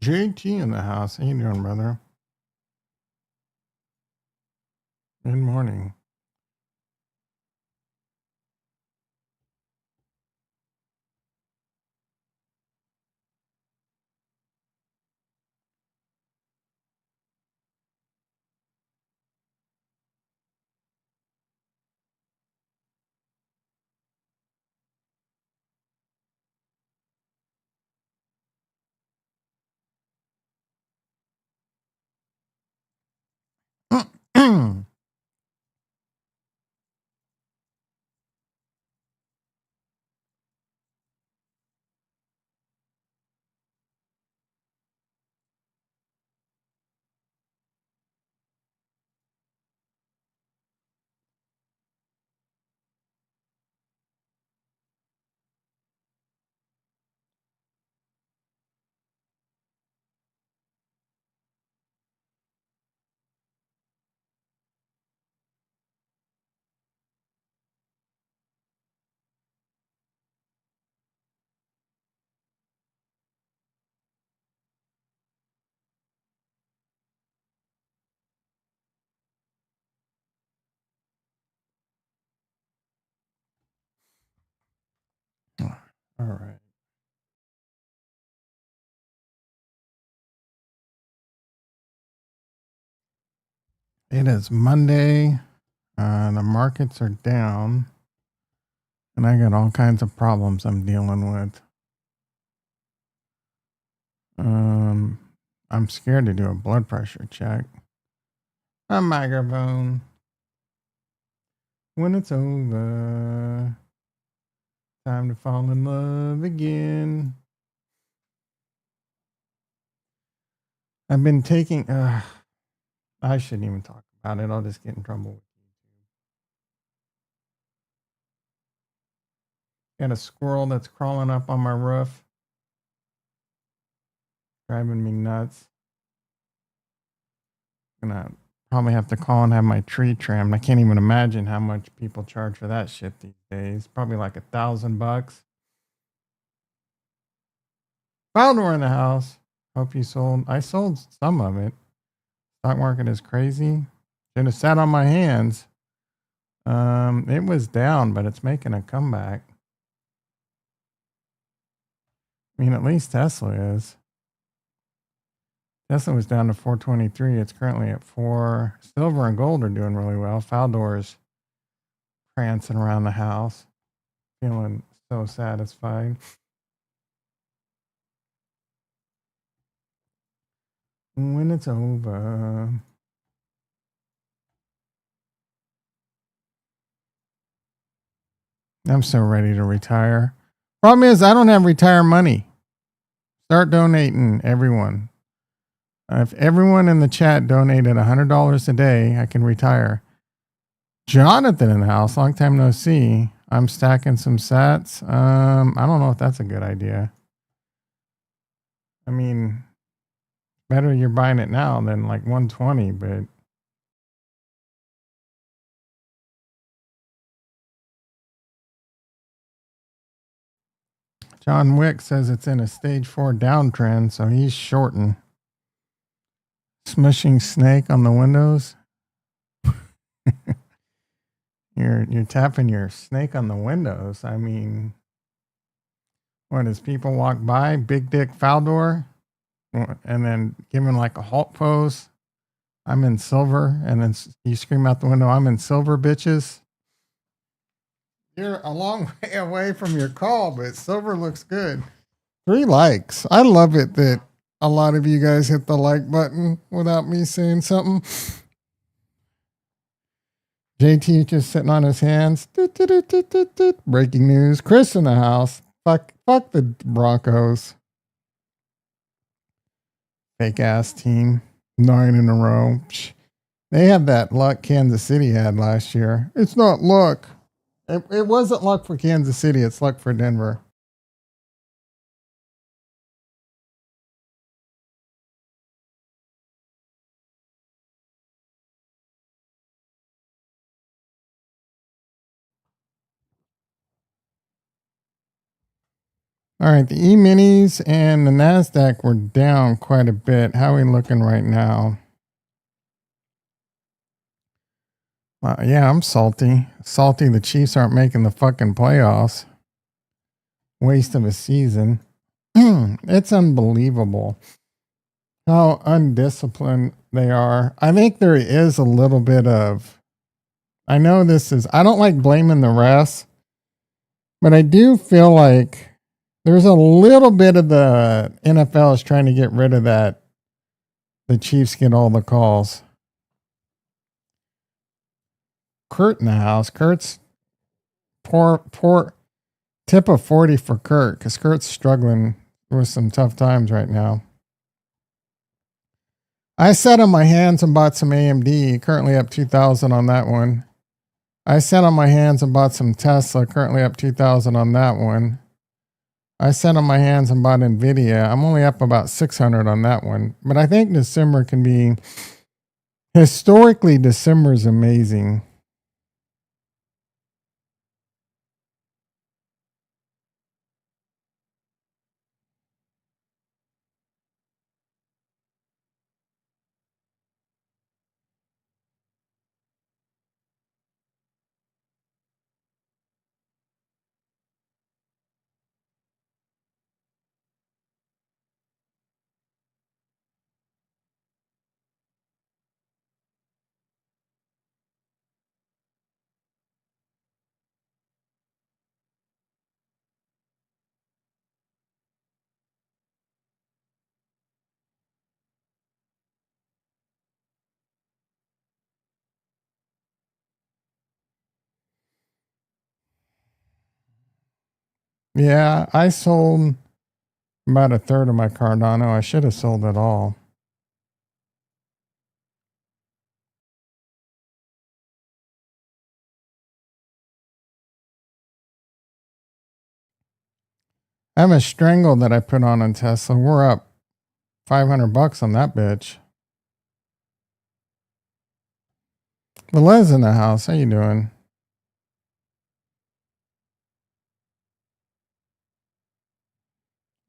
JT in the house. How you doing, brother? Good morning. All right. It is Monday. The markets are down, and I got all kinds of problems I'm dealing with. Um, I'm scared to do a blood pressure check. A microphone. When it's over, time to fall in love again. I've been taking. I shouldn't even talk about it. I'll just get in trouble. Got a squirrel that's crawling up on my roof, driving me nuts. Gonna probably have to call and have my tree trimmed. I can't even imagine how much people charge for that shit these days. Probably like $1,000. Fowler in the house. Hope you sold. I sold some of it. Stock market is crazy. Should have sat on my hands. It was down, but it's making a comeback. I mean, at least Tesla is. Tesla was down to 423. It's currently at 4. Silver and gold are doing really well. Faldor's prancing around the house, feeling so satisfied. When it's over. I'm so ready to retire. Problem is, I don't have retire money. Start donating, everyone. If everyone in the chat donated $100 a day, I can retire. Jonathan in the house, long time no see. I'm stacking some sats. I don't know if that's a good idea. I mean, better you're buying it now than like 120, but John Wick says it's in a stage 4 downtrend, so he's shorting. Smushing snake on the windows. You're tapping your snake on the windows. I mean, what, as people walk by, big dick Faldor, and then giving like a halt pose. I'm in silver, and then you scream out the window, "I'm in silver, bitches." You're a long way away from your call, but silver looks good. 3 likes. I love it that a lot of you guys hit the like button without me saying something. JT just sitting on his hands. Breaking news. Chris in the house. Fuck the Broncos. Fake ass team. 9 in a row. They had that luck Kansas City had last year. It's not luck. It wasn't luck for Kansas City. It's luck for Denver. All right, the E-minis and the NASDAQ were down quite a bit. How are we looking right now? Yeah, I'm salty. Salty the Chiefs aren't making the fucking playoffs. Waste of a season. It's unbelievable how undisciplined they are. I think there is a little bit of, I know this is, I don't like blaming the refs, but I do feel like there's a little bit of the NFL is trying to get rid of that. The Chiefs get all the calls. Kurt in the house. Kurt's poor tip of 40 for Kurt because Kurt's struggling with some tough times right now. I sat on my hands and bought some AMD, currently up 2,000 on that one. I sat on my hands and bought some Tesla, currently up 2,000 on that one. I sat on my hands and bought Nvidia. I'm only up about 600 on that one. But I think December can be, historically, December is amazing. Yeah, I sold about a third of my Cardano. I should have sold it all. I have a strangle that I put on Tesla. We're up $500 on that bitch. Velez in the house. How you doing?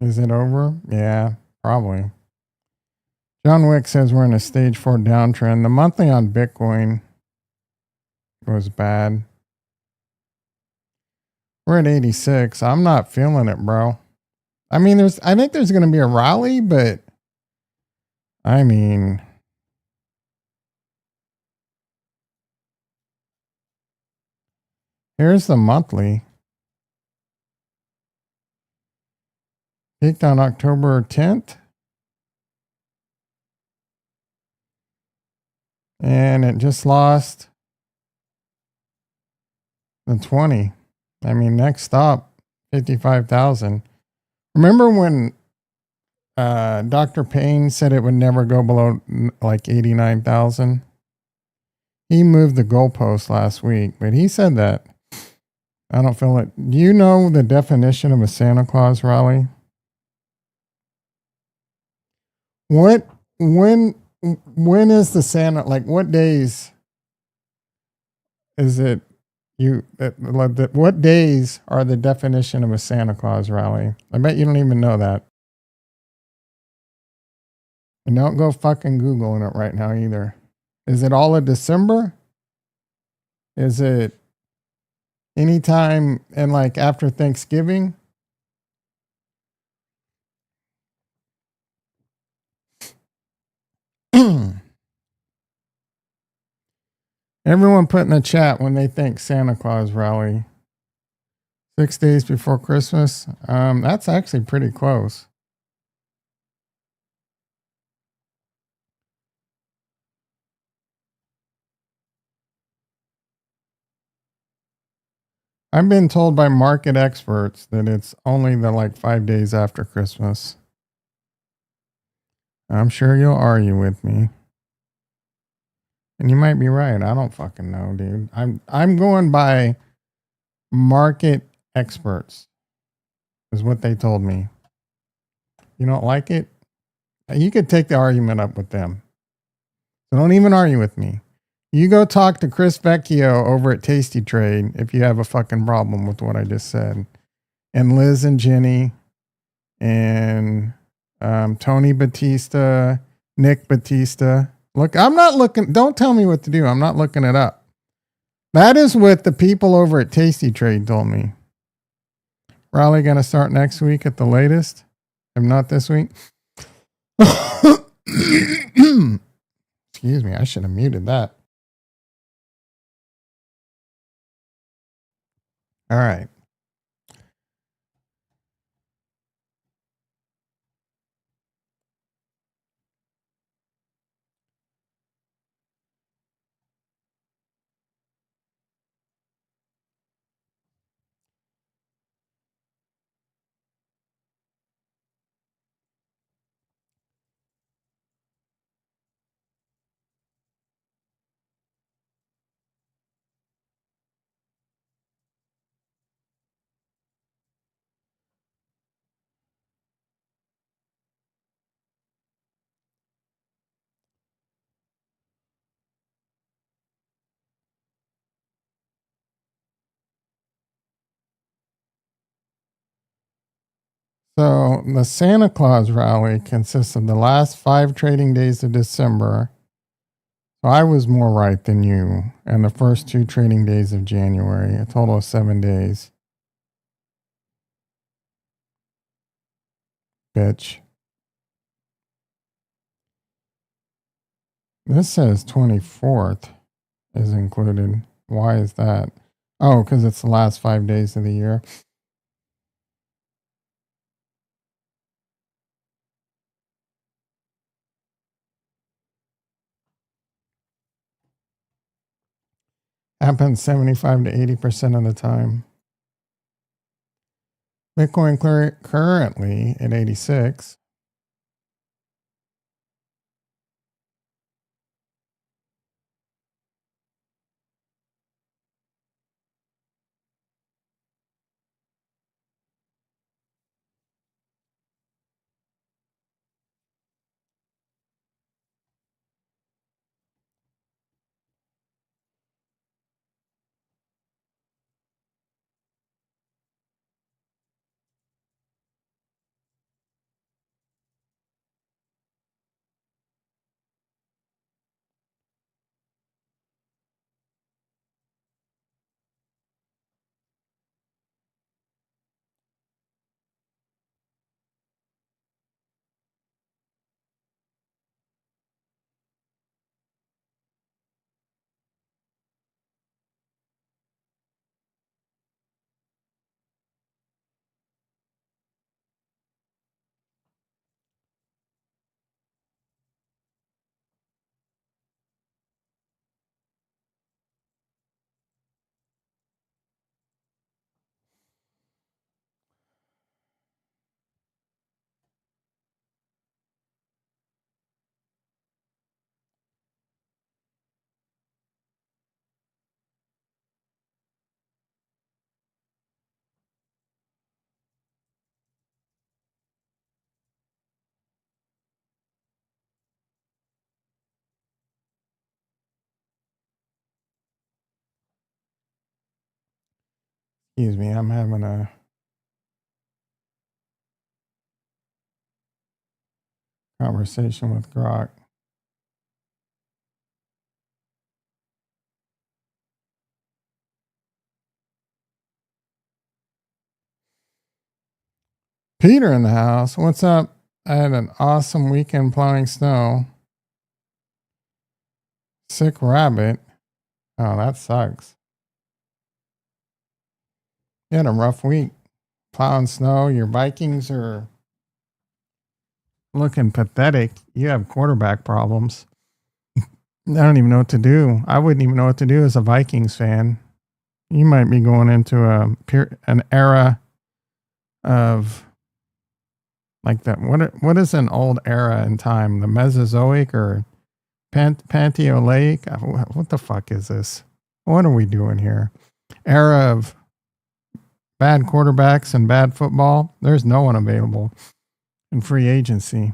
Is it over? Yeah, probably. John Wick says we're in a stage 4 downtrend. The monthly on Bitcoin was bad. We're at 86. I'm not feeling it, bro. I mean, I think there's going to be a rally, but I mean, here's the monthly. Peaked on October 10th. And it just lost the 20. I mean, next stop, 55,000. Remember when Dr. Payne said it would never go below like 89,000? He moved the goalpost last week, but he said that. I don't feel it. Do you know the definition of a Santa Claus rally? When is the Santa, like what days is it what days are the definition of a Santa Claus rally? I bet you don't even know that. And don't go fucking Googling it right now either. Is it all of December? Is it anytime and like after Thanksgiving? Everyone put in the chat when they think Santa Claus rally. 6 days before Christmas. That's actually pretty close. I've been told by market experts that it's only the like 5 days after Christmas. I'm sure you'll argue with me. And you might be right. I don't fucking know, dude. I'm going by market experts, is what they told me. You don't like it? You could take the argument up with them. So don't even argue with me. You go talk to Chris Vecchio over at Tasty Trade if you have a fucking problem with what I just said. And Liz and Jenny and Tony Batista, Nick Batista. Look, I'm not looking. Don't tell me what to do. I'm not looking it up. That is what the people over at Tasty Trade told me. Raleigh going to start next week at the latest, if not this week. Excuse me, I should have muted that. All right. So the Santa Claus rally consists of the last 5 trading days of December. So I was more right than you. And the first 2 trading days of January, a total of 7 days. Bitch. This says 24th is included. Why is that? Oh, because it's the last 5 days of the year. Happens 75 to 80% of the time. Bitcoin currently at 86. Excuse me, I'm having a conversation with Grok. Peter in the house. What's up? I had an awesome weekend plowing snow. Sick rabbit. Oh, that sucks. You had a rough week. Plowing snow. Your Vikings are looking pathetic. You have quarterback problems. I don't even know what to do. I wouldn't even know what to do as a Vikings fan. You might be going into an era of like that. What is an old era in time? The Mesozoic or Paleolithic? What the fuck is this? What are we doing here? Era of bad quarterbacks and bad football. There's no one available in free agency.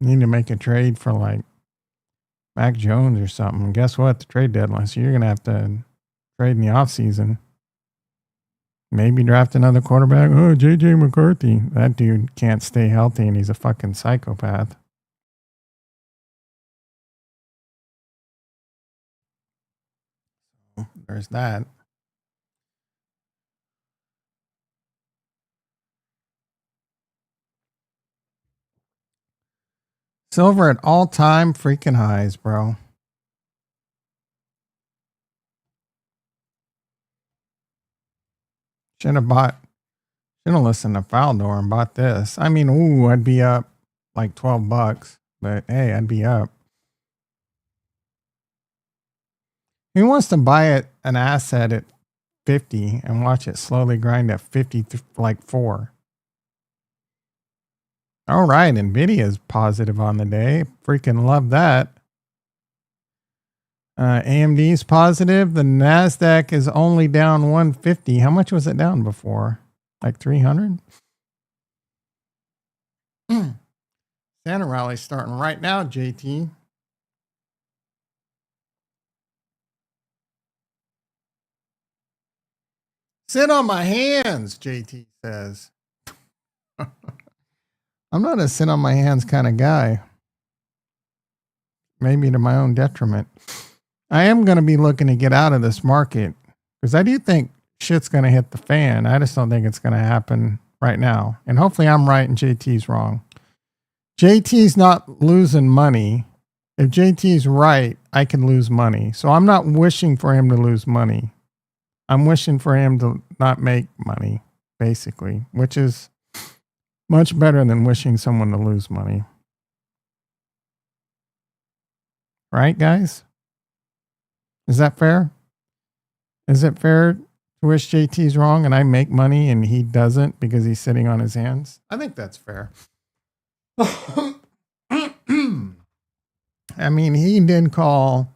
You need to make a trade for like Mac Jones or something. Guess what? The trade deadline. So you're going to have to trade in the offseason. Maybe draft another quarterback. Oh, JJ McCarthy. That dude can't stay healthy and he's a fucking psychopath. There's that. Silver at all time freaking highs, bro. Should have listened to Faldor and bought this. I mean, ooh, I'd be up like $12, but hey, I'd be up. Who wants to buy an asset at 50 and watch it slowly grind at 50 to like 4? All right, Nvidia's positive on the day. Freaking love that. AMD's positive. The Nasdaq is only down 150. How much was it down before? Like 300? Santa rally starting right now, JT. Sit on my hands, JT says. I'm not a sit on my hands kind of guy. Maybe to my own detriment. I am going to be looking to get out of this market because I do think shit's going to hit the fan. I just don't think it's going to happen right now. And hopefully I'm right and JT's wrong. JT's not losing money. If JT's right, I can lose money. So I'm not wishing for him to lose money. I'm wishing for him to not make money, basically, which is much better than wishing someone to lose money. Right, guys? Is that fair? Is it fair to wish JT's wrong and I make money and he doesn't because he's sitting on his hands? I think that's fair. I mean, he did call.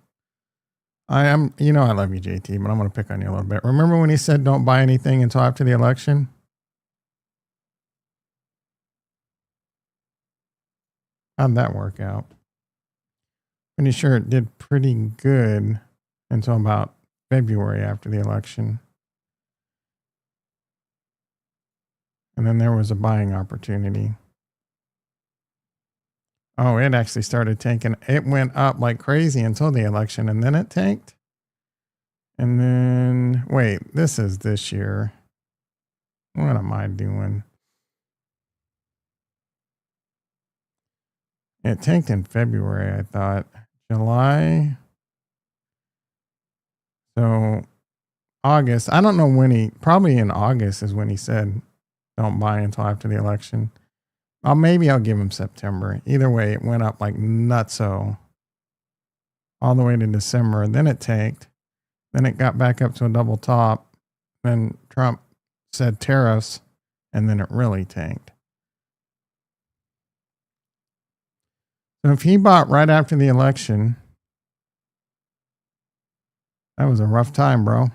I love you, JT, but I'm going to pick on you a little bit. Remember when he said don't buy anything until after the election? How'd that work out? Pretty sure it did pretty good until about February after the election. And then there was a buying opportunity. Oh, it actually started tanking. It went up like crazy until the election, and then it tanked. And then, wait, this is this year. What am I doing? It tanked in February, I thought. July. So August. I don't know when probably in August is when he said don't buy until after the election. Maybe I'll give him September. Either way, it went up like nutso all the way to December. Then it tanked. Then it got back up to a double top. Then Trump said tariffs, and then it really tanked. So if he bought right after the election, that was a rough time, bro.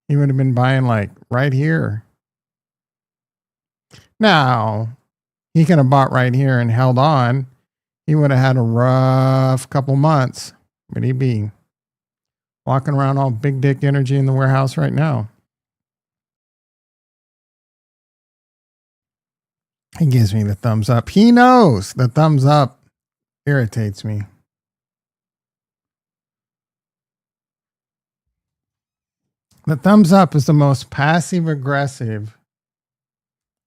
He would have been buying like right here. Now, he could have bought right here and held on. He would have had a rough couple months, but he'd be walking around all big dick energy in the warehouse right now. He gives me the thumbs up. He knows the thumbs up irritates me. The thumbs up is the most passive aggressive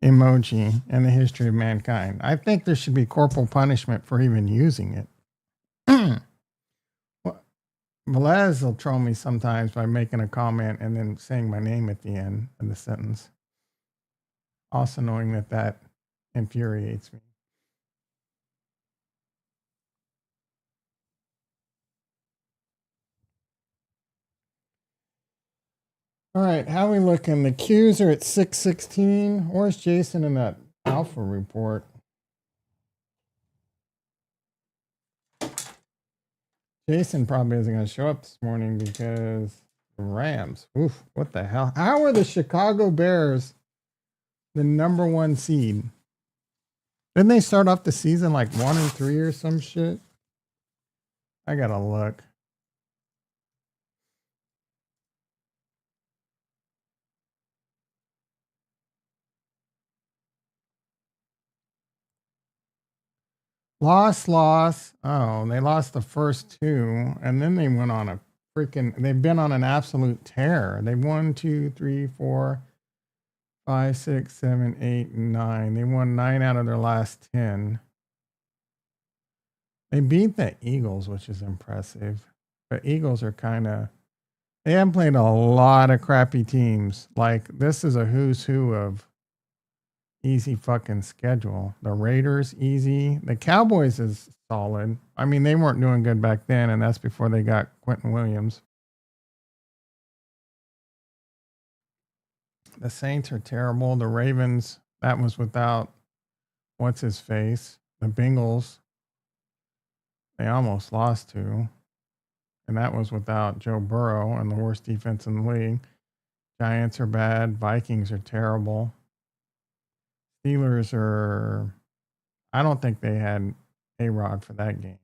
emoji in the history of mankind. I think there should be corporal punishment for even using it. Velez will troll me sometimes by making a comment and then saying my name at the end of the sentence. Also knowing that infuriates me. All right, how are we looking? The Qs are at 616. Where's Jason in that alpha report? Jason probably isn't going to show up this morning because the Rams. Oof, what the hell? How are the Chicago Bears the number one seed? Didn't they start off the season like 1-3 or some shit? I got to look. Loss. Oh, they lost the first two, and then they went on a they've been on an absolute tear. They won 2, 3, 4, 5, 6, 7, 8, 9. They won 9 out of their last 10. They beat the Eagles, which is impressive. The Eagles are they haven't played a lot of crappy teams. Like, this is a who's who of easy fucking schedule. The Raiders, easy. The Cowboys is solid. I mean, they weren't doing good back then, and that's before they got Quentin Williams. The Saints are terrible. The Ravens, that was without what's his face. The Bengals, they almost lost to, and that was without Joe Burrow and the worst defense in the league. Giants are bad. Vikings are terrible. Steelers are, I don't think they had A-Rod for that game.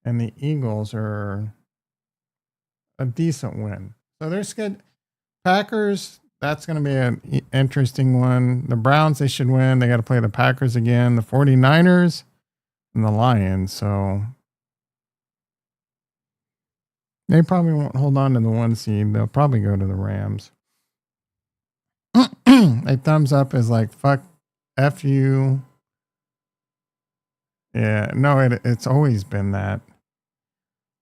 And the Eagles are a decent win. So they're good. Packers, that's going to be an interesting one. The Browns, they should win. They got to play the Packers again. The 49ers and the Lions. So they probably won't hold on to the 1 seed. They'll probably go to the Rams. A thumbs up is like, fuck, F you. Yeah, no, it's always been that.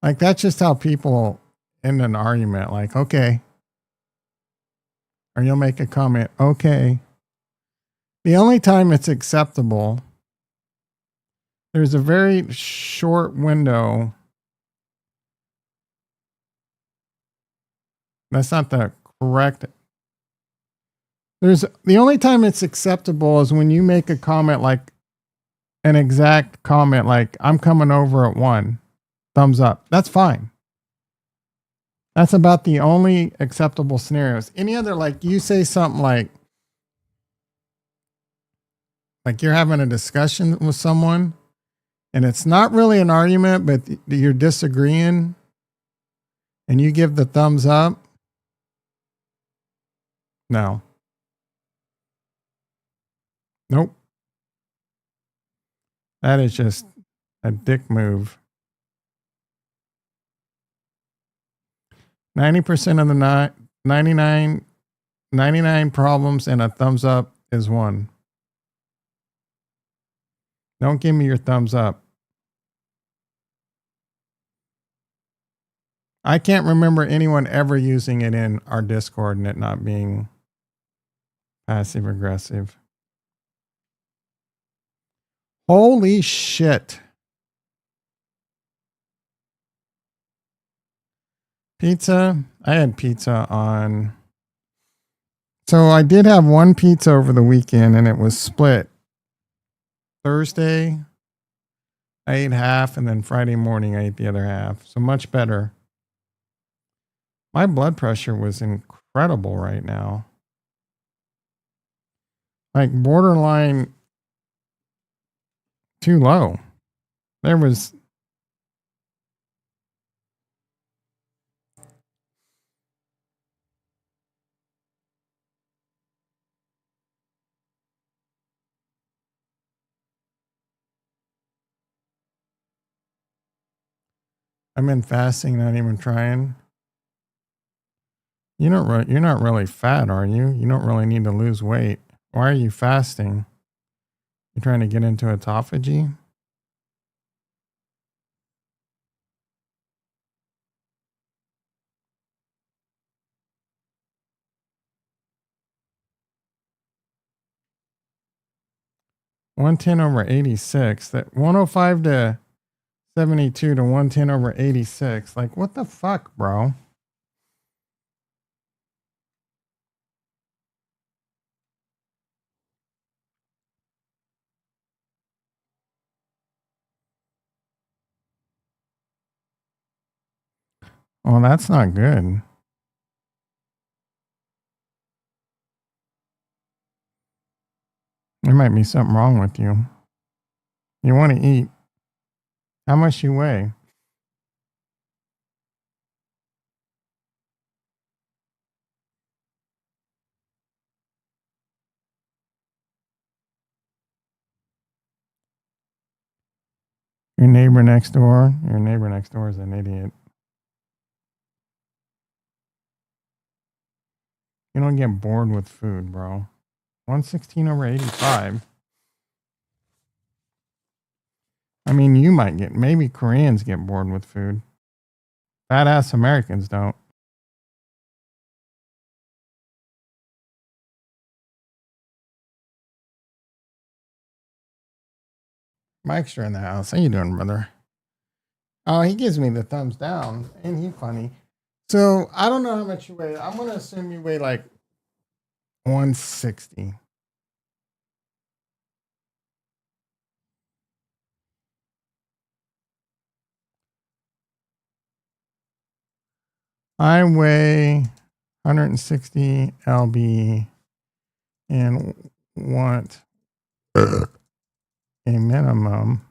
Like, that's just how people end an argument. Like, okay. Or you'll make a comment, okay. The only time it's acceptable, there's a very short window. That's not the correct. The only time it's acceptable is when you make a comment, like an exact comment, like, I'm coming over at 1, thumbs up. That's fine. That's about the only acceptable scenarios. Any other, like, you say something like you're having a discussion with someone and it's not really an argument, but you're disagreeing and you give the thumbs up. No. Nope. That is just a dick move. 90% of the 99 problems and a thumbs up is 1. Don't give me your thumbs up. I can't remember anyone ever using it in our Discord and it not being passive aggressive. Holy shit. Pizza. I had pizza on. So I did have one pizza over the weekend and it was split. Thursday, I ate half, and then Friday morning, I ate the other half. So much better. My blood pressure was incredible right now. Like, borderline too low. There was. I'm in fasting, not even trying. You're not really fat, are you? You don't really need to lose weight. Why are you fasting? You're trying to get into autophagy? (110/86). That 105/72 to 110/86. Like, what the fuck, bro? Well, that's not good. There might be something wrong with you. You want to eat. How much you weigh? Your neighbor next door. Your neighbor next door is an idiot. You don't get bored with food, bro. 116 over 85. I mean, you might get, maybe Koreans get bored with food. Fat ass Americans don't. Mike's in the house. How you doing, brother? Oh, he gives me the thumbs down. Ain't he funny? So I don't know how much you weigh. I'm gonna assume you weigh like 160. I weigh 160 lb and want a minimum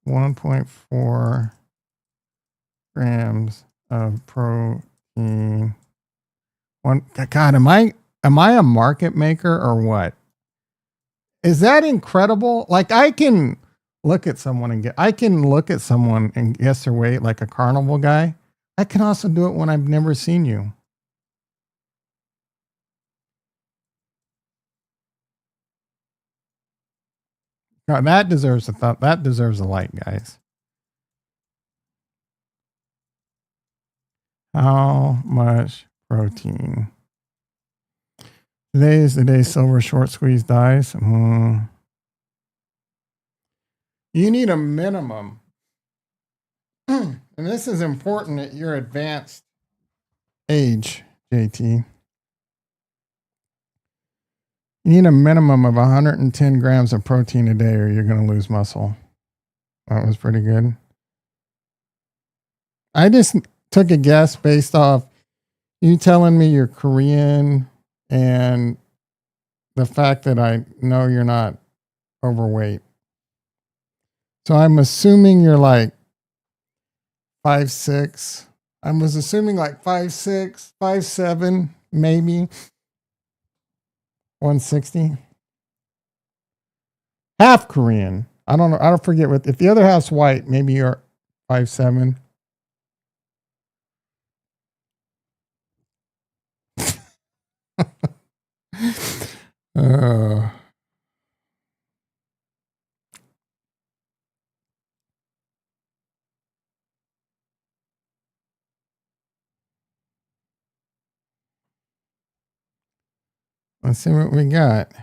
1.4 grams of protein. God, am I a market maker or what? Is that incredible? Like I can look at someone and guess their weight like a carnival guy. I can also do it when I've never seen you. God, that deserves a thought. That deserves a like, guys. How much protein? Today is the day silver short squeeze dies. You need a minimum. And this is important at your advanced age, JT. You need a minimum of 110 grams of protein a day or you're going to lose muscle. That was pretty good. I just took a guess based off you telling me you're Korean and the fact that I know you're not overweight. So I'm assuming you're like 5'6". I was assuming like 5'6", 5'7", maybe 160. Half Korean. I don't know. I don't forget what if the other half's white, maybe you're 5'7". uh, let's see what we got.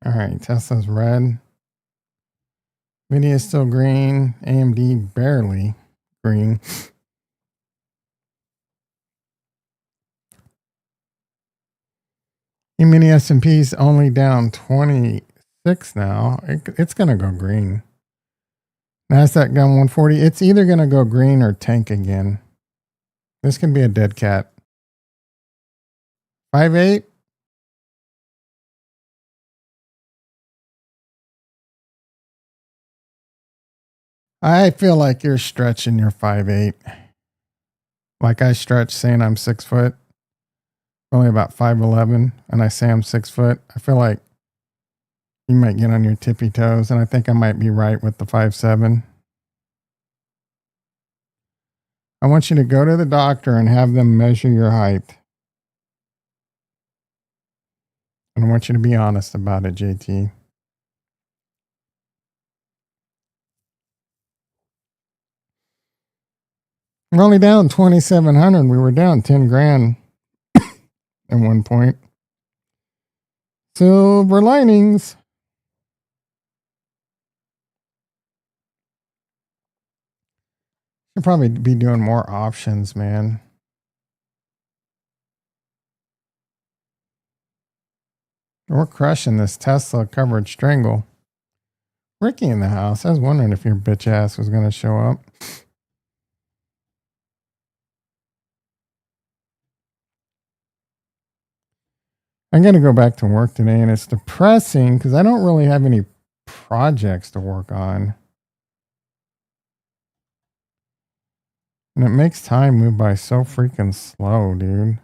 All right, Tesla's red. Nvidia is still green. AMD barely green. Mini S&P's only down 26 now. It's going to go green. Nasdaq down 140. It's either going to go green or tank again. This can be a dead cat. 5.8. I feel like you're stretching your 5'8". Like I stretch saying I'm 6 foot. Only about 5'11", and I say I'm 6 foot. I feel like you might get on your tippy toes, and I think I might be right with the 5'7". I want you to go to the doctor and have them measure your height. And I want you to be honest about it, JT. We're only down 2,700. We were down 10 grand at one point. Silver linings. Should probably be doing more options, man. We're crushing this Tesla covered strangle. Ricky in the house. I was wondering if your bitch ass was going to show up. I'm going to go back to work today, and it's depressing because I don't really have any projects to work on. And it makes time move by so freaking slow, dude.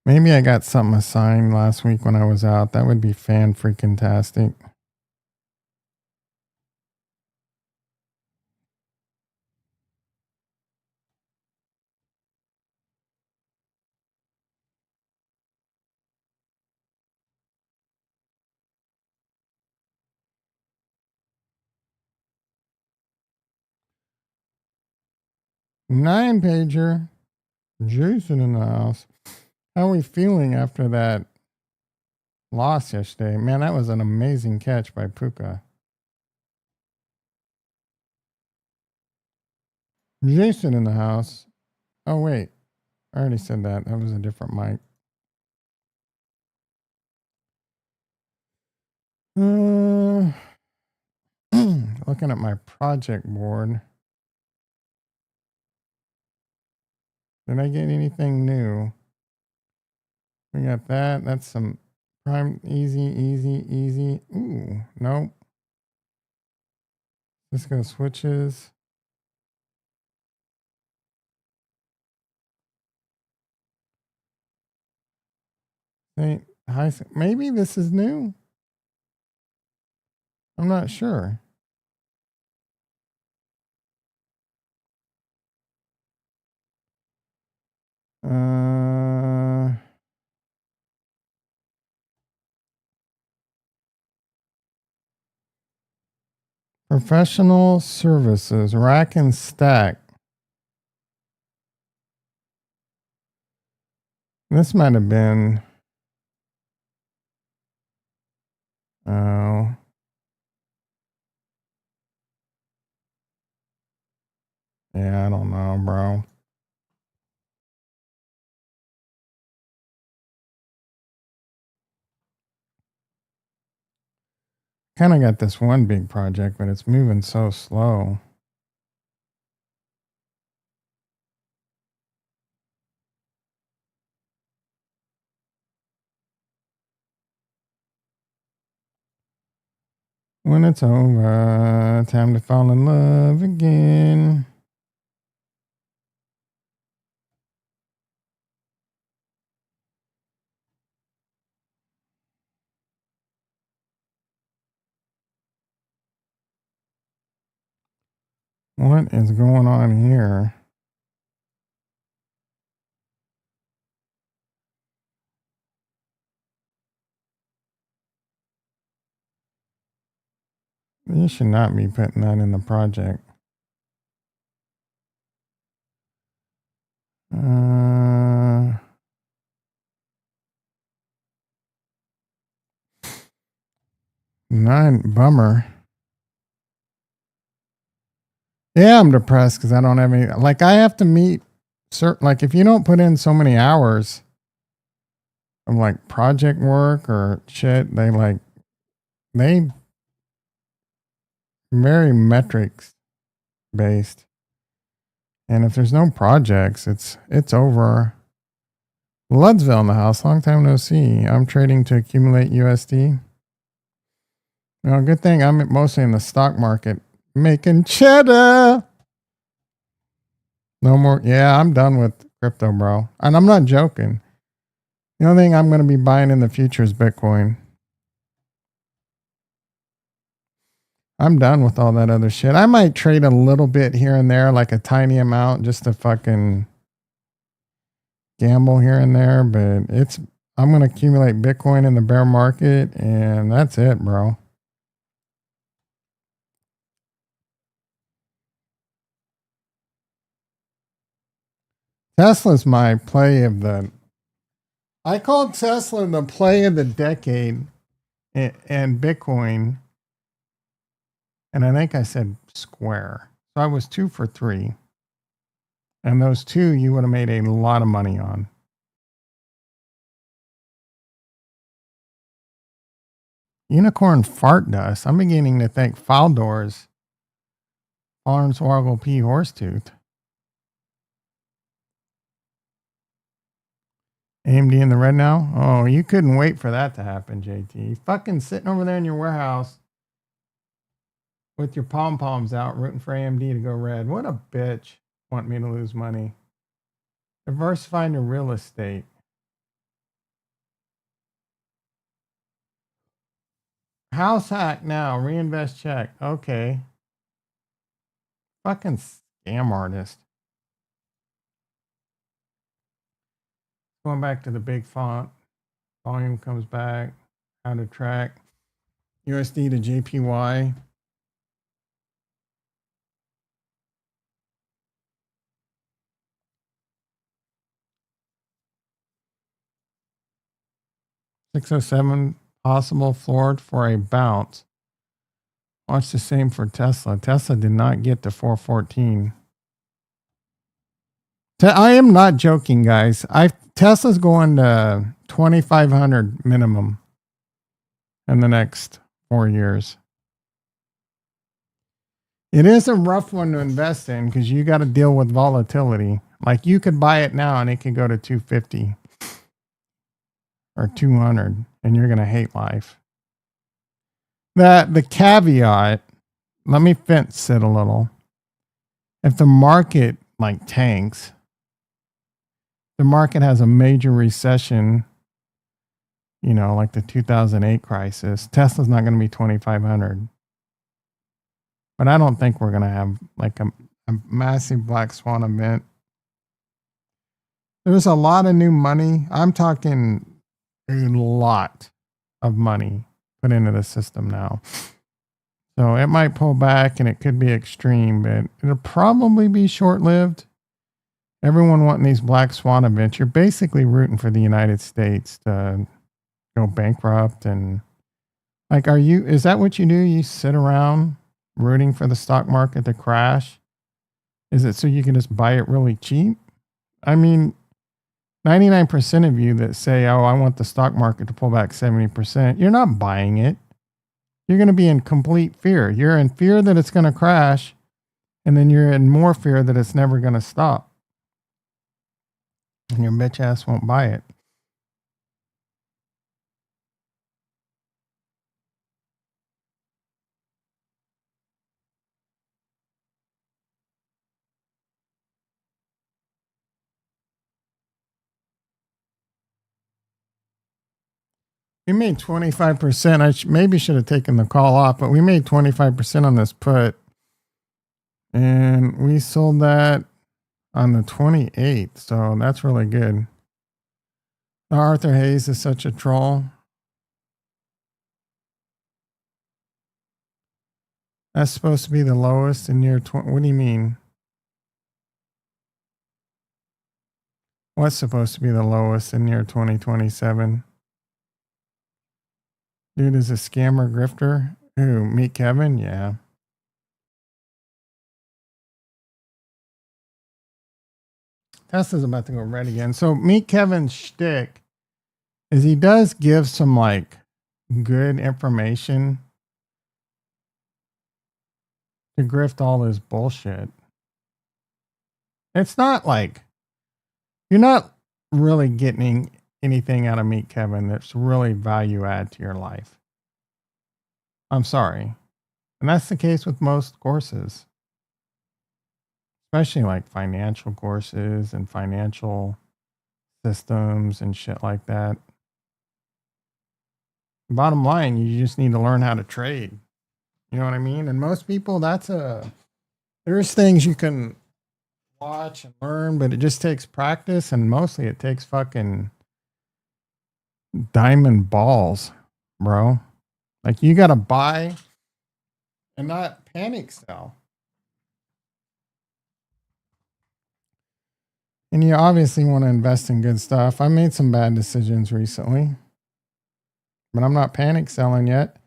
Maybe I got something assigned last week when I was out. That would be fan freaking tastic. Nine pager. Jason in the house. How are we feeling after that loss yesterday? Man, that was an amazing catch by Puka. Jason in the house. Oh, wait. I already said that. That was a different mic. Looking at my project board. Did I get anything new? We got that. That's some prime easy. Ooh, nope. Cisco switches. Maybe this is new. I'm not sure. Professional services, rack and stack. This might have been. Oh. Yeah, I don't know, bro. Kind of got this one big project, but it's moving so slow. When it's over, time to fall in love again. What is going on here? You should not be putting that in the project. 9, bummer. Yeah, I'm depressed because I don't have any. Like, I have to meet certain. Like, if you don't put in so many hours of like project work or shit, they very metrics based. And if there's no projects, it's over. Ludsville in the house. Long time no see. I'm trading to accumulate USD. Well, good thing I'm mostly in the stock market making cheddar. No more. Yeah, I'm done with crypto, bro. And I'm not joking. The only thing I'm going to be buying in the future is Bitcoin. I'm done with all that other shit. I might trade a little bit here and there, like a tiny amount, just to fucking gamble here and there. But I'm going to accumulate Bitcoin in the bear market, and that's it, bro. Tesla's my play of the. I called Tesla the play of the decade, and Bitcoin. And I think I said Square. So I was 2 for 3. And those two you would have made a lot of money on. Unicorn fart dust. I'm beginning to think Faldor's Hornswoggle P. Horsetooth. AMD in the red now? Oh, you couldn't wait for that to happen, JT. Fucking sitting over there in your warehouse with your pom-poms out rooting for AMD to go red. What a bitch. Want me to lose money. Diversifying your real estate. House hack now. Reinvest check. Okay. Fucking scam artist. Going back to the big font. Volume comes back. How to track. USD to JPY. $607 possible floored for a bounce. Watch the same for Tesla. Tesla did not get to 414. I am not joking, guys. Tesla's going to 2,500 minimum in the next 4 years. It is a rough one to invest in because you got to deal with volatility. Like you could buy it now and it could go to 250 or 200 and you're going to hate life. The caveat, let me fence it a little. If the market like tanks, the market has a major recession, you know, like the 2008 crisis, Tesla's not going to be 2,500. But I don't think we're going to have like a massive black swan event. There's a lot of new money. I'm talking a lot of money put into the system now. So it might pull back and it could be extreme, but it'll probably be short-lived. Everyone wanting these black swan events. You're basically rooting for the United States to go bankrupt. And like, is that what you do? You sit around rooting for the stock market to crash? Is it so you can just buy it really cheap? I mean, 99% of you that say, oh, I want the stock market to pull back 70%, you're not buying it. You're going to be in complete fear. You're in fear that it's going to crash, and then you're in more fear that it's never going to stop. And your bitch ass won't buy it. We made 25%. I maybe should have taken the call off, but we made 25% on this put. And we sold that on the 28th. So that's really good. Arthur Hayes is such a troll. That's supposed to be the lowest in year 20. What do you mean? What's supposed to be the lowest in year 2027? Dude is a scammer grifter. Who? Meet Kevin? Yeah. Tesla's about to go red again. So Meet Kevin's shtick is he does give some like good information to grift all this bullshit. It's not like you're not really getting anything out of Meet Kevin that's really value add to your life. I'm sorry. And that's the case with most courses, especially like financial courses and financial systems and shit like that. Bottom line, you just need to learn how to trade. You know what I mean? And most people, there's things you can watch and learn, but it just takes practice, and mostly it takes fucking diamond balls, bro. Like you got to buy and not panic sell. And you obviously want to invest in good stuff. I made some bad decisions recently, but I'm not panic selling yet.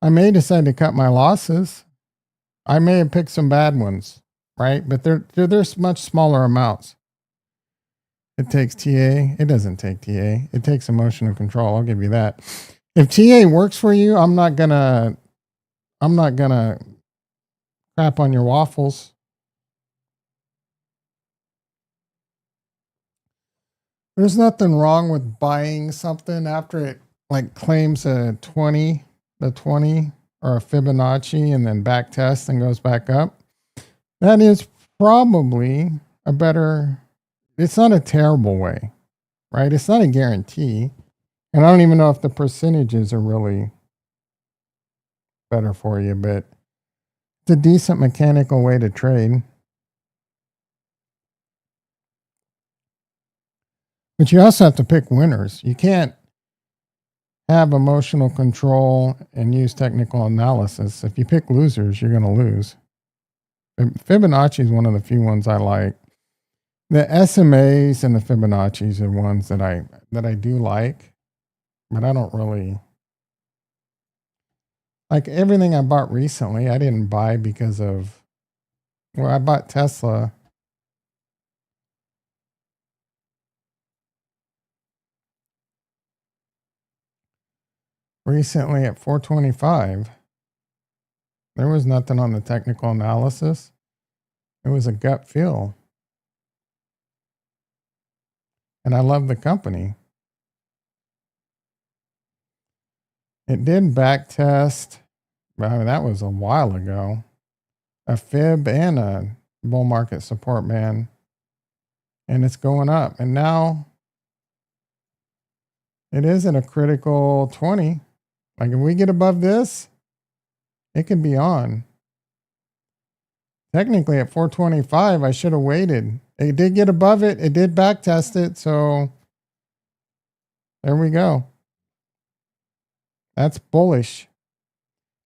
I may decide to cut my losses. I may have picked some bad ones, right? But they're much smaller amounts. It takes TA. It doesn't take TA. It takes emotional control. I'll give you that. If TA works for you, I'm not gonna crap on your waffles. There's nothing wrong with buying something after it like claims the 20 or a Fibonacci and then back tests and goes back up. That is probably a better, it's not a terrible way, right? It's not a guarantee. And I don't even know if the percentages are really better for you, but it's a decent mechanical way to trade. But you also have to pick winners. You can't have emotional control and use technical analysis. If you pick losers, you're going to lose. Fibonacci is one of the few ones I like. The SMAs and the Fibonacci's are ones that I do like, but I don't really like everything I bought recently. I didn't buy because of, well, I bought Tesla recently at 425. There was nothing on the technical analysis. It was a gut feel. And I love the company. It did back test, but I mean, that was a while ago. A fib and a bull market support band. And it's going up. And now it is in a critical 20. Like if we get above this, it could be on. Technically at 425, I should have waited. It did get above it. It did back test it. So there we go. That's bullish.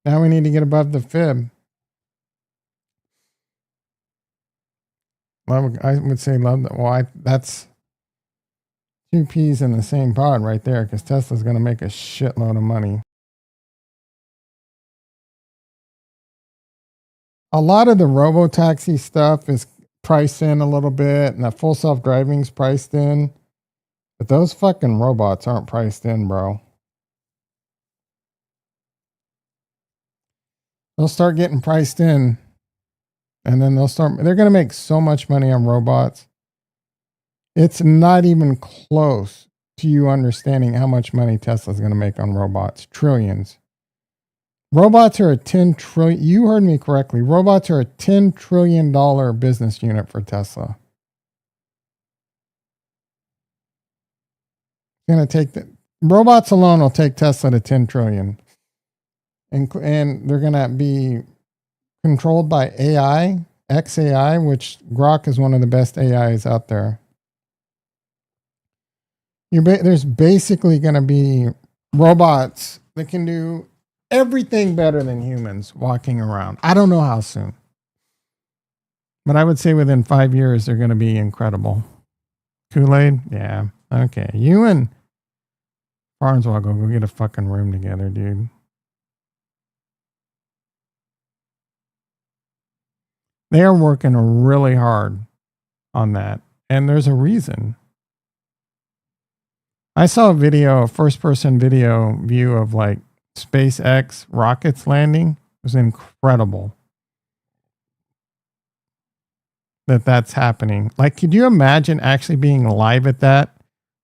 Now we need to get above the fib. I would say love that. Well, that's two peas in the same pod right there because Tesla's going to make a shitload of money. A lot of the robo-taxi stuff is priced in a little bit, and that full self-driving is priced in. But those fucking robots aren't priced in, bro. They'll start getting priced in, and then they're going to make so much money on robots. It's not even close to you understanding how much money Tesla's going to make on robots. Trillions. Robots are a 10 trillion. You heard me correctly. Robots are a $10 trillion business unit for Tesla. It's going to take robots alone will take Tesla to 10 trillion. And they're going to be controlled by AI, XAI, which Grok is one of the best AIs out there. There's basically going to be robots that can do everything better than humans walking around. I don't know how soon, but I would say within 5 years, they're going to be incredible. Kool-Aid? Yeah. Okay. You and Farnswell go get a fucking room together, dude. They are working really hard on that. And there's a reason. I saw a first-person video view of like SpaceX rockets landing. It was incredible that's happening. Like, could you imagine actually being live at that?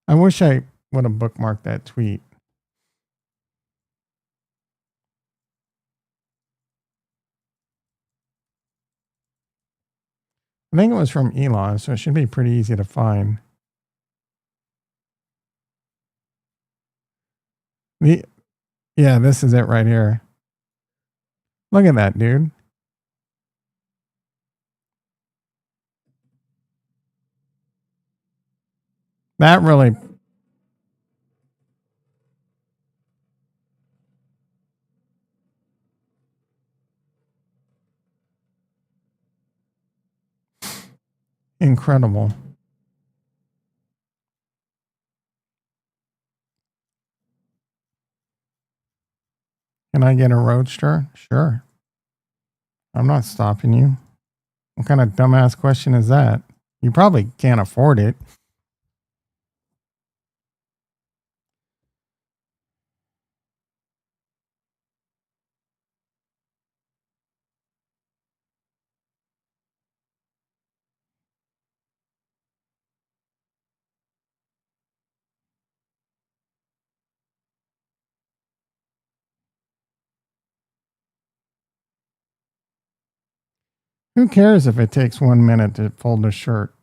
I wish I would have bookmarked that tweet. I think it was from Elon, so it should be pretty easy to find. Yeah, this is it right here. Look at that, dude. That really incredible. Can I get a Roadster? Sure. I'm not stopping you. What kind of dumbass question is that? You probably can't afford it. Who cares if it takes 1 minute to fold a shirt?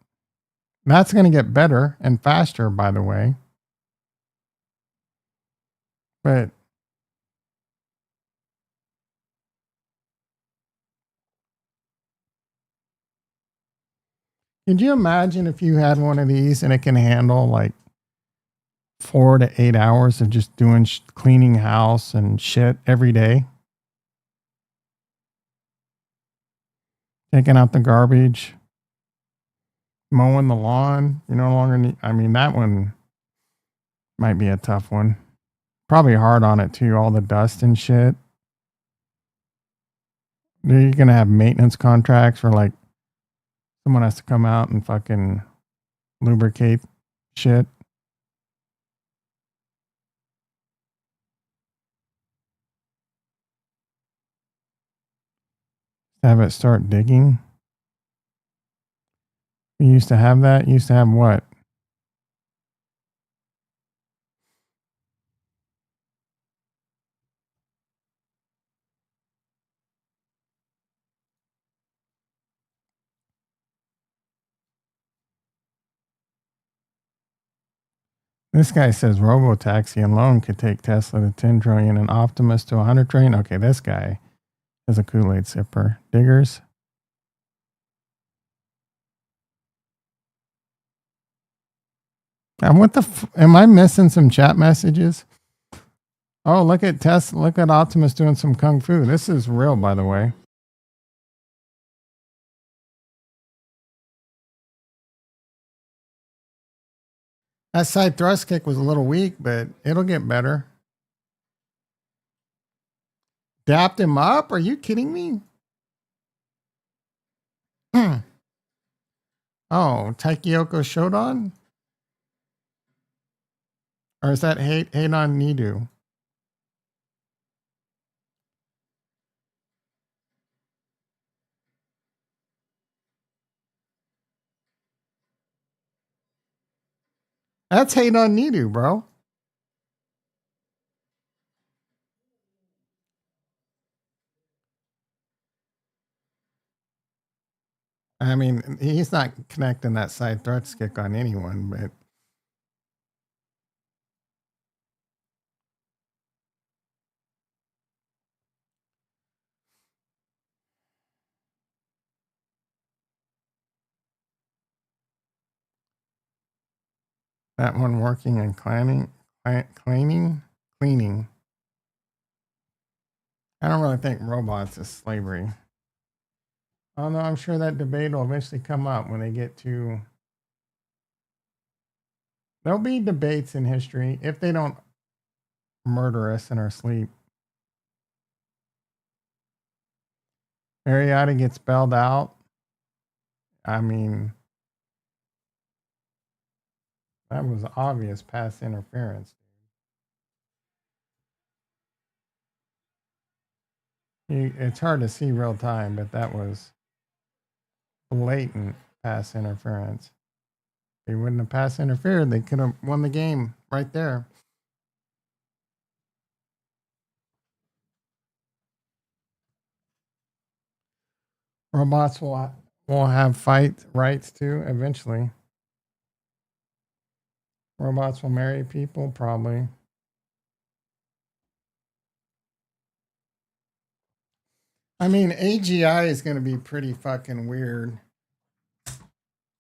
That's going to get better and faster, by the way. But Could you imagine if you had one of these and it can handle like 4 to 8 hours of just doing cleaning house and shit every day, taking out the garbage, mowing the lawn? You no longer need. I mean, that one might be a tough one. Probably hard on it too. All the dust and shit. You're gonna have maintenance contracts for like someone has to come out and fucking lubricate shit. Have it start digging. You used to have that. You used to have what? This guy says Robotaxi alone could take Tesla to 10 trillion and Optimus to 100 trillion. Okay, this guy is a Kool-Aid sipper. Diggers. And what the am I missing some chat messages? Oh, look at Tesla. Look at Optimus doing some kung fu. This is real, by the way. That side thrust kick was a little weak, but it'll get better. Dapped him up? Are you kidding me? Oh, Taikiyoko Shodan? Or is that Heidan Nidu? That's Heidan Nidu, bro. I mean, he's not connecting that side thrust kick on anyone, but that one working and cleaning. I don't really think robots is slavery. Although I'm sure that debate will eventually come up when they get to. There'll be debates in history if they don't murder us in our sleep. Mariotti gets bailed out. I mean, that was obvious pass interference. It's hard to see real time, but that was blatant pass interference. If they wouldn't have pass interfered, they could have won the game right there. Robots will have fight rights too eventually. Robots will marry people probably. I mean, AGI is going to be pretty fucking weird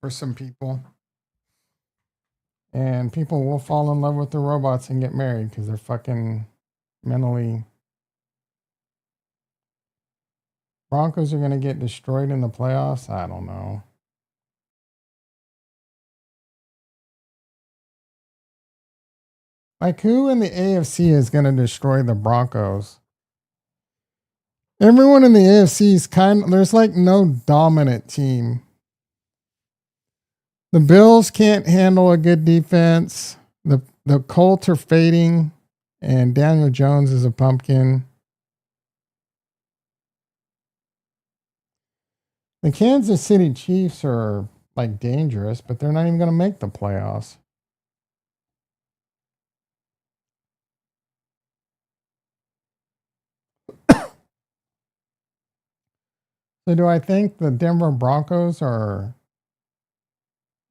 for some people. And people will fall in love with the robots and get married because they're fucking mentally. Broncos are going to get destroyed in the playoffs? I don't know. Like, who in the AFC is going to destroy the Broncos? Everyone in the AFC is there's like no dominant team. The Bills can't handle a good defense. The Colts are fading, and Daniel Jones is a pumpkin. The Kansas City Chiefs are like dangerous, but they're not even going to make the playoffs. So do I think the Denver Broncos are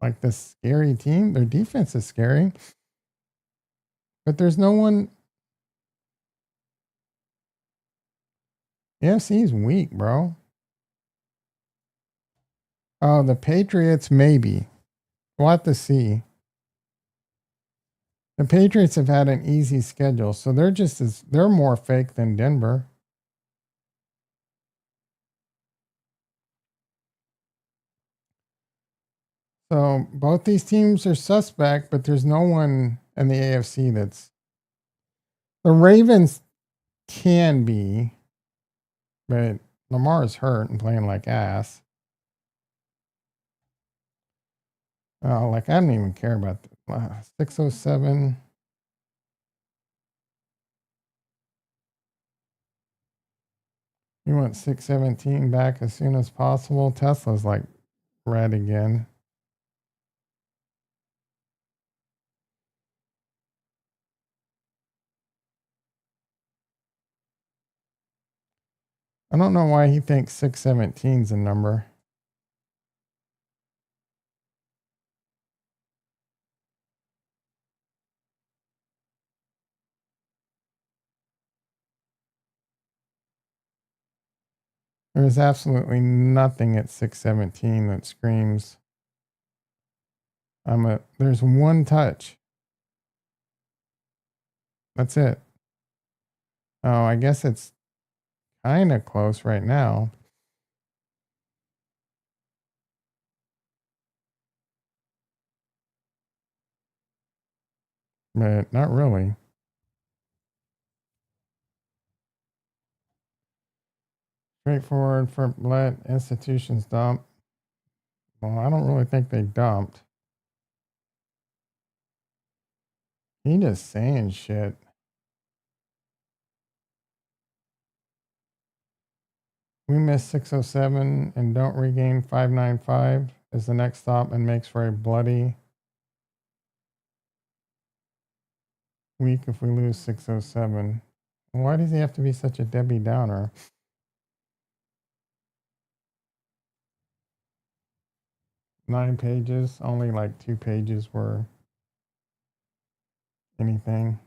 like the scary team? Their defense is scary. But there's no one. AFC is weak, bro. Oh, the Patriots, maybe. We'll have to see. The Patriots have had an easy schedule, so they're more fake than Denver. So both these teams are suspect, but there's no one in the AFC that's. The Ravens can be, but Lamar's hurt and playing like ass. Oh, like I don't even care about 607. You want 617 back as soon as possible. Tesla's like red again. I don't know why he thinks 617's a number. There's absolutely nothing at 617 that screams there's one touch. That's it. Oh, I guess it's kind of close right now. But not really. Straightforward for let institutions dump. Well, I don't really think they dumped. He just saying shit. We miss 607 and don't regain 595 as the next stop and makes for a bloody week if we lose 607. Why does he have to be such a Debbie Downer? Nine pages, only like 2 pages were anything.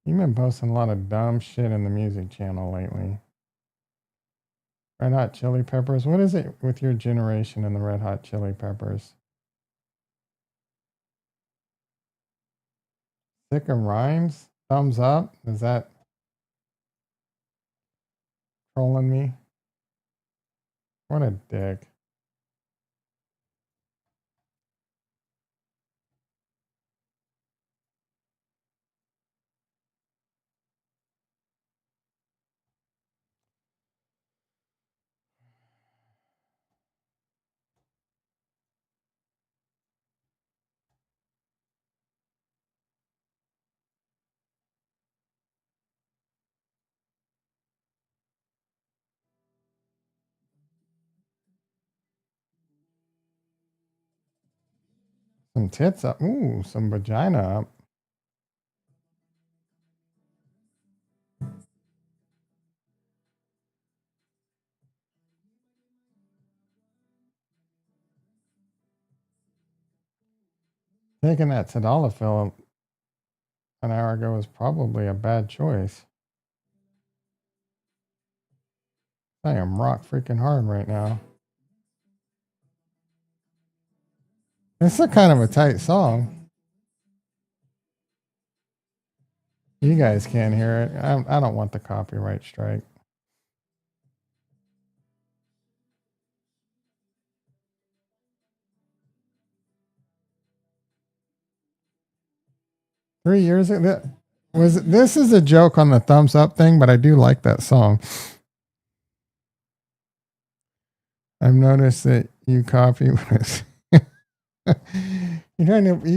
You've been posting a lot of dumb shit in the music channel lately. Red Hot Chili Peppers. What is it with your generation and the Red Hot Chili Peppers? Sick of Rhymes? Thumbs up? Is that trolling me? What a dick. Some tits up. Ooh, some vagina up. Taking that Tadalafil an hour ago was probably a bad choice. I am rock freaking hard right now. It's a kind of a tight song. You guys can't hear it. I don't want the copyright strike. Three years ago, this is a joke on the thumbs up thing, but I do like that song. I've noticed that you copy with. You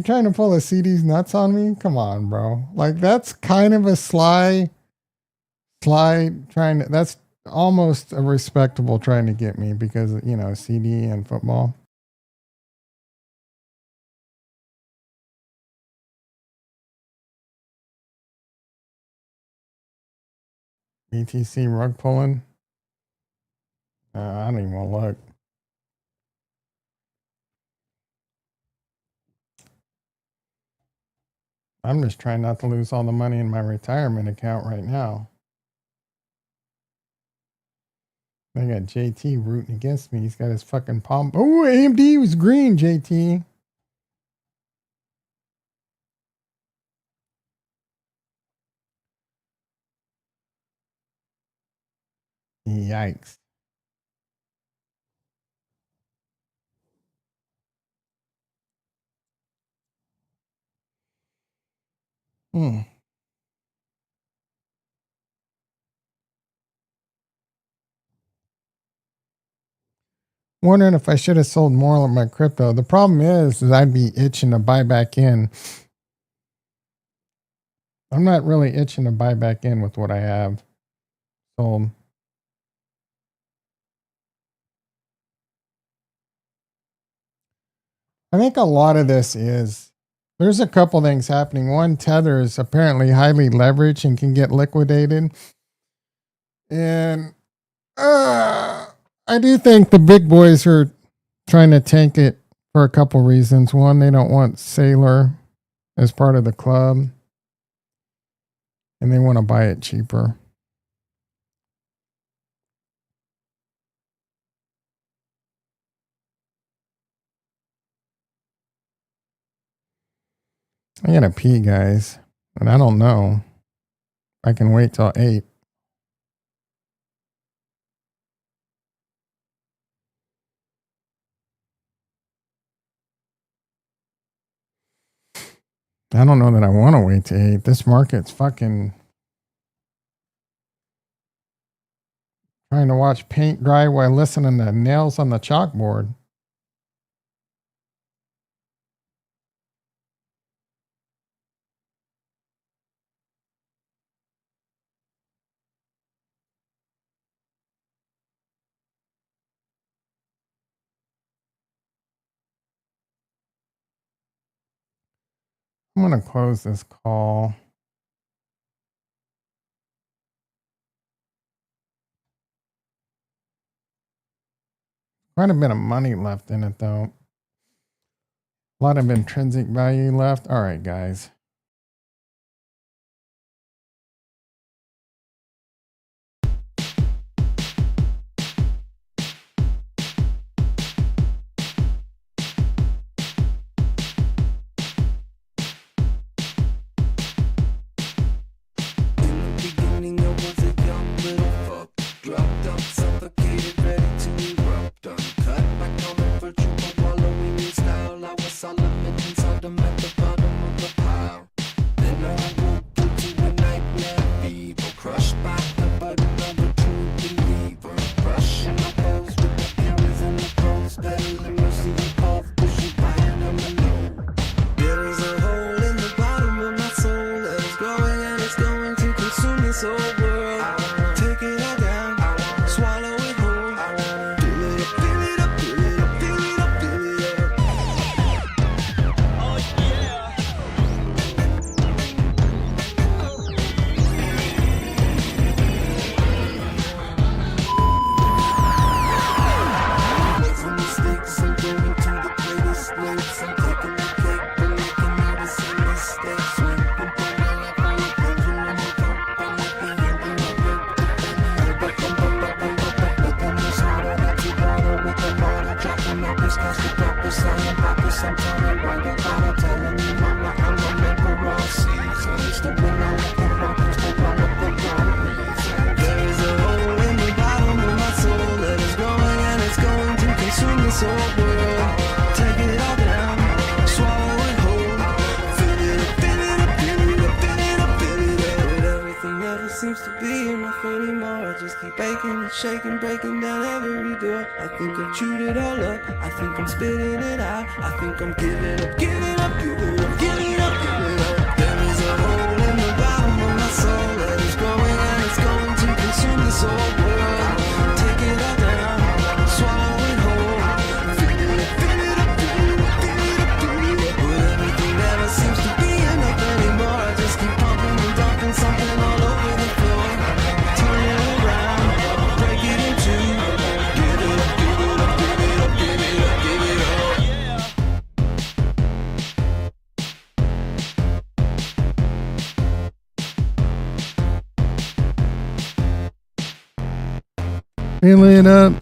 trying to pull a CD's nuts on me? Come on, bro. Like that's kind of a sly trying to. That's almost a respectable trying to get me because CD and football. ETC rug pulling. I don't even want to look. I'm just trying not to lose all the money in my retirement account right now. I got JT rooting against me. He's got his fucking palm. Oh, AMD was green, JT. Yikes. Hmm. Wondering if I should have sold more of my crypto. The problem is I'd be itching to buy back in. I'm not really itching to buy back in with what I have sold. I think a lot of this is there's a couple things happening. One, Tether is apparently highly leveraged and can get liquidated. And I do think the big boys are trying to tank it for a couple reasons. One, they don't want Sailor as part of the club, and they want to buy it cheaper. I gotta pee, guys, and I don't know. I can wait till 8. I don't know that I want to wait till 8. This market's fucking trying to watch paint dry while listening to nails on the chalkboard. I'm going to close this call. Quite a bit of money left in it, though. A lot of intrinsic value left. All right, guys. Shaking, breaking down every door. I think I've chewed it all up. I think I'm spitting it out. I think I'm giving up, giving up, giving up, giving up, giving up. There is a hole in the bottom of my soul that is growing and it's going to consume this whole world. Take it all down, swallow it whole. Fill it up, fill it up, fill it up, fill it up, fill it up. But everything never seems to be enough anymore. I just keep pumping and dumping something all over the floor. Turn it around. Fill it up.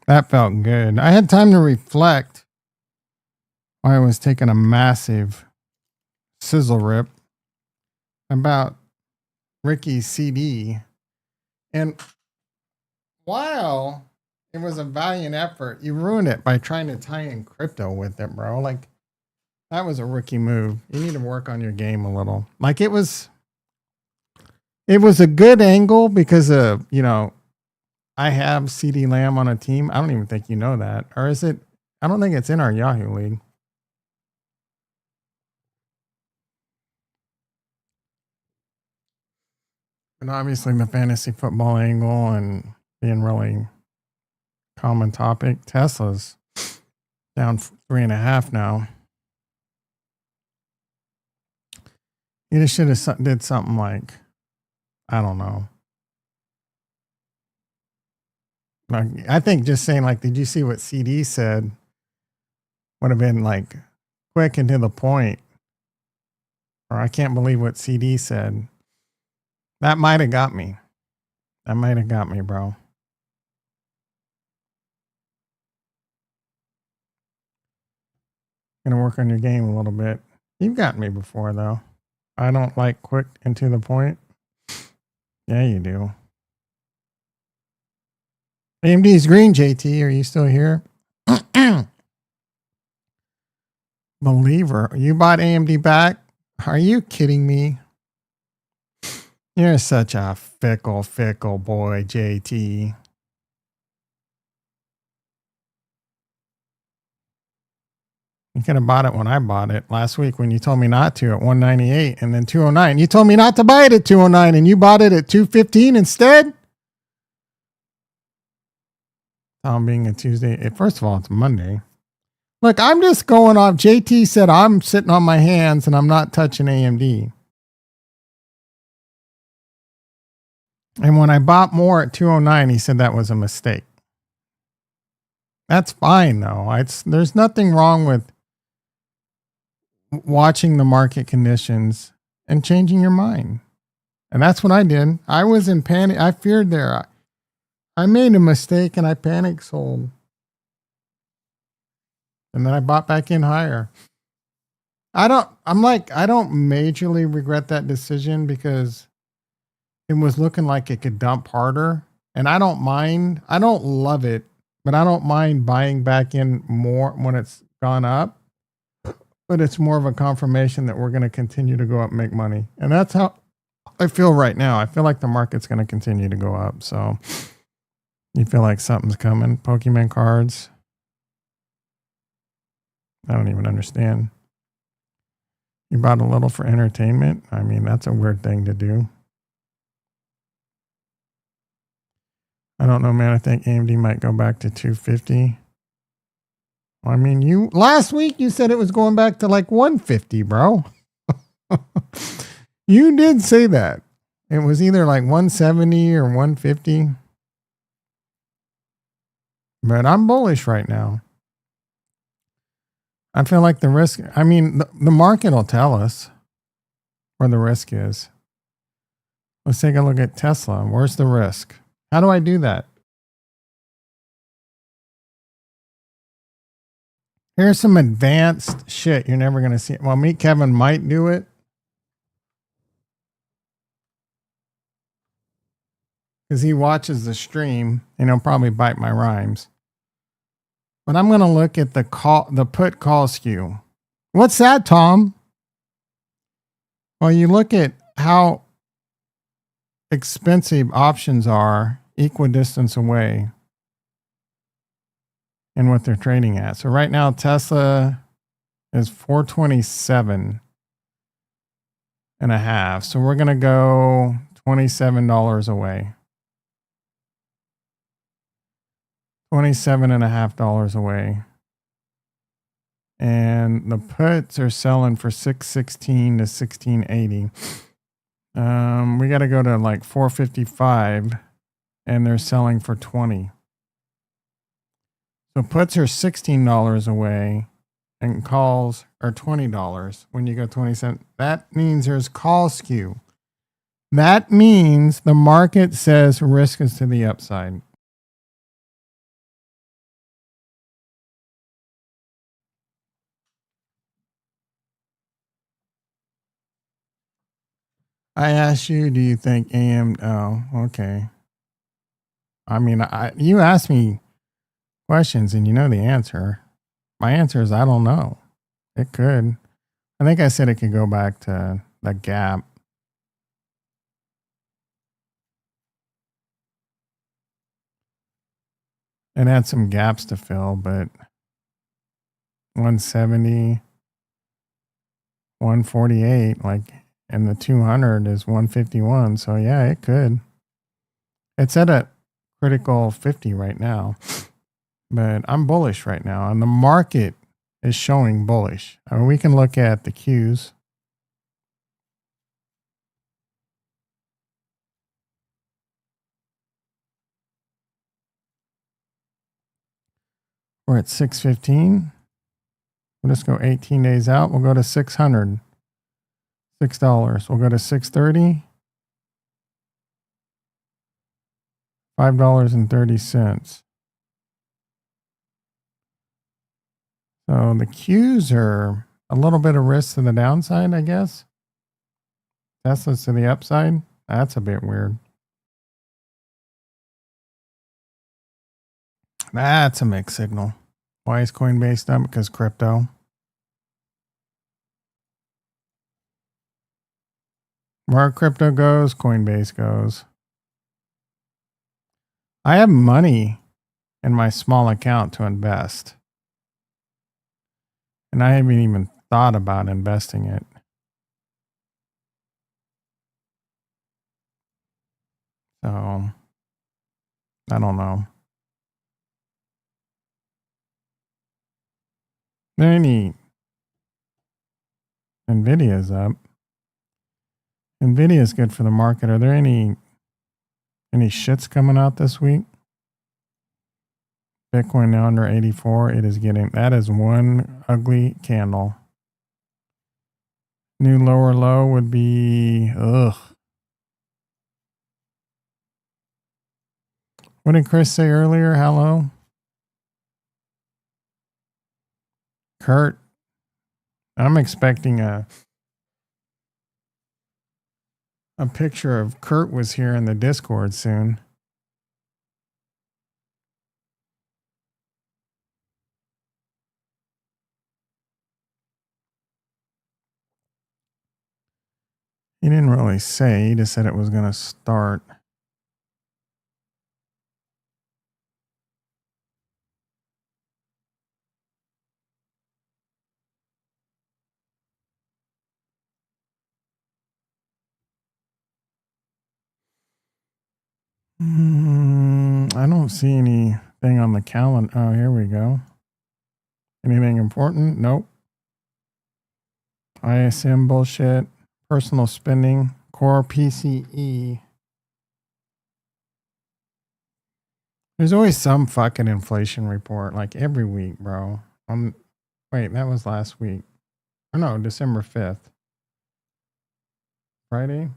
That felt good. I had time to reflect while I was taking a massive sizzle rip about Ricky's CD. And while it was a valiant effort, you ruined it by trying to tie in crypto with it, bro. Like, that was a rookie move. You need to work on your game a little. Like, it was a good angle because of, I have CD Lamb on a team. I don't even think you know that. Or is it? I don't think it's in our Yahoo League. And obviously the fantasy football angle and being really common topic. Tesla's down 3.5 now. You just should have did something like, I don't know. Like, I think just saying like, did you see what CD said? Would have been like quick and to the point. Or I can't believe what CD said. That might have got me. That might have got me, bro. Gonna work on your game a little bit. You've gotten me before, though. I don't like quick and to the point. Yeah, you do. AMD's green, JT. Are you still here? Believer. You bought AMD back? Are you kidding me? You're such a fickle boy, JT. You could have bought it when I bought it last week when you told me not to at 198 and then 209. You told me not to buy it at 209 and you bought it at 215 instead? Tom being a Tuesday. First of all, it's Monday. Look, I'm just going off. JT said I'm sitting on my hands and I'm not touching AMD. And when I bought more at 209, he said that was a mistake. That's fine, though. There's nothing wrong with watching the market conditions and changing your mind. And that's what I did. I was in panic. I feared there. I made a mistake and I panic sold. And then I bought back in higher. I don't majorly regret that decision because it was looking like it could dump harder. And I don't mind. I don't love it, but I don't mind buying back in more when it's gone up. But it's more of a confirmation that we're going to continue to go up and make money. And that's how I feel right now. I feel like the market's going to continue to go up. So you feel like something's coming. Pokemon cards. I don't even understand. You bought a little for entertainment. I mean, that's a weird thing to do. I don't know, man. I think AMD might go back to 250. I mean, last week you said it was going back to like 150, bro. You did say that. It was either like 170 or 150. But I'm bullish right now. I feel like the risk, I mean, the market will tell us where the risk is. Let's take a look at Tesla. Where's the risk? How do I do that? Here's some advanced shit you're never going to see. Well, Meet Kevin might do it. Because he watches the stream and he'll probably bite my rhymes. But I'm going to look at the put call skew. What's that, Tom? Well, you look at how expensive options are equidistance away and what they're trading at. So right now, Tesla is 427.5. So we're going to go $27 away. $27.5 away. And the puts are selling for $616 to $1680. We got to go to like 455 and they're selling for 20. So puts are $16 away and calls are $20 when you go 27. That means there's call skew. That means the market says risk is to the upside. I asked you, do you think AM? Oh, okay. I mean, you asked me questions and you know the answer. My answer is I don't know. It could. I think I said it could go back to the gap. It had some gaps to fill, but 170, 148, like, and the 200 is 151. So yeah, it could. It's at a critical 50 right now, but I'm bullish right now, and the market is showing bullish. I mean, we can look at the Qs. We're at 615. We'll just go 18 days out. We'll go to 600. $6. We'll go to 630. $5.30. So the Qs are a little bit of risk to the downside, I guess. Tesla's to the upside. That's a bit weird. That's a mixed signal. Why is Coinbase up? Because crypto. Where crypto goes, Coinbase goes. I have money in my small account to invest. And I haven't even thought about investing it. So, I don't know. There any Nvidia's up. Nvidia's good for the market. Are there any shits coming out this week? Bitcoin now under 84. It is getting, that is one ugly candle. New lower low would be, ugh. What did Chris say earlier? Hello? Kurt, I'm expecting a picture of Kurt was here in the Discord soon. He didn't really say. He just said it was going to start. I don't see anything on the calendar. Oh, here we go. Anything important? Nope. ISM bullshit. Personal spending. Core PCE. There's always some fucking inflation report, like every week, bro. Wait, that was last week. Oh no, December 5th. Friday?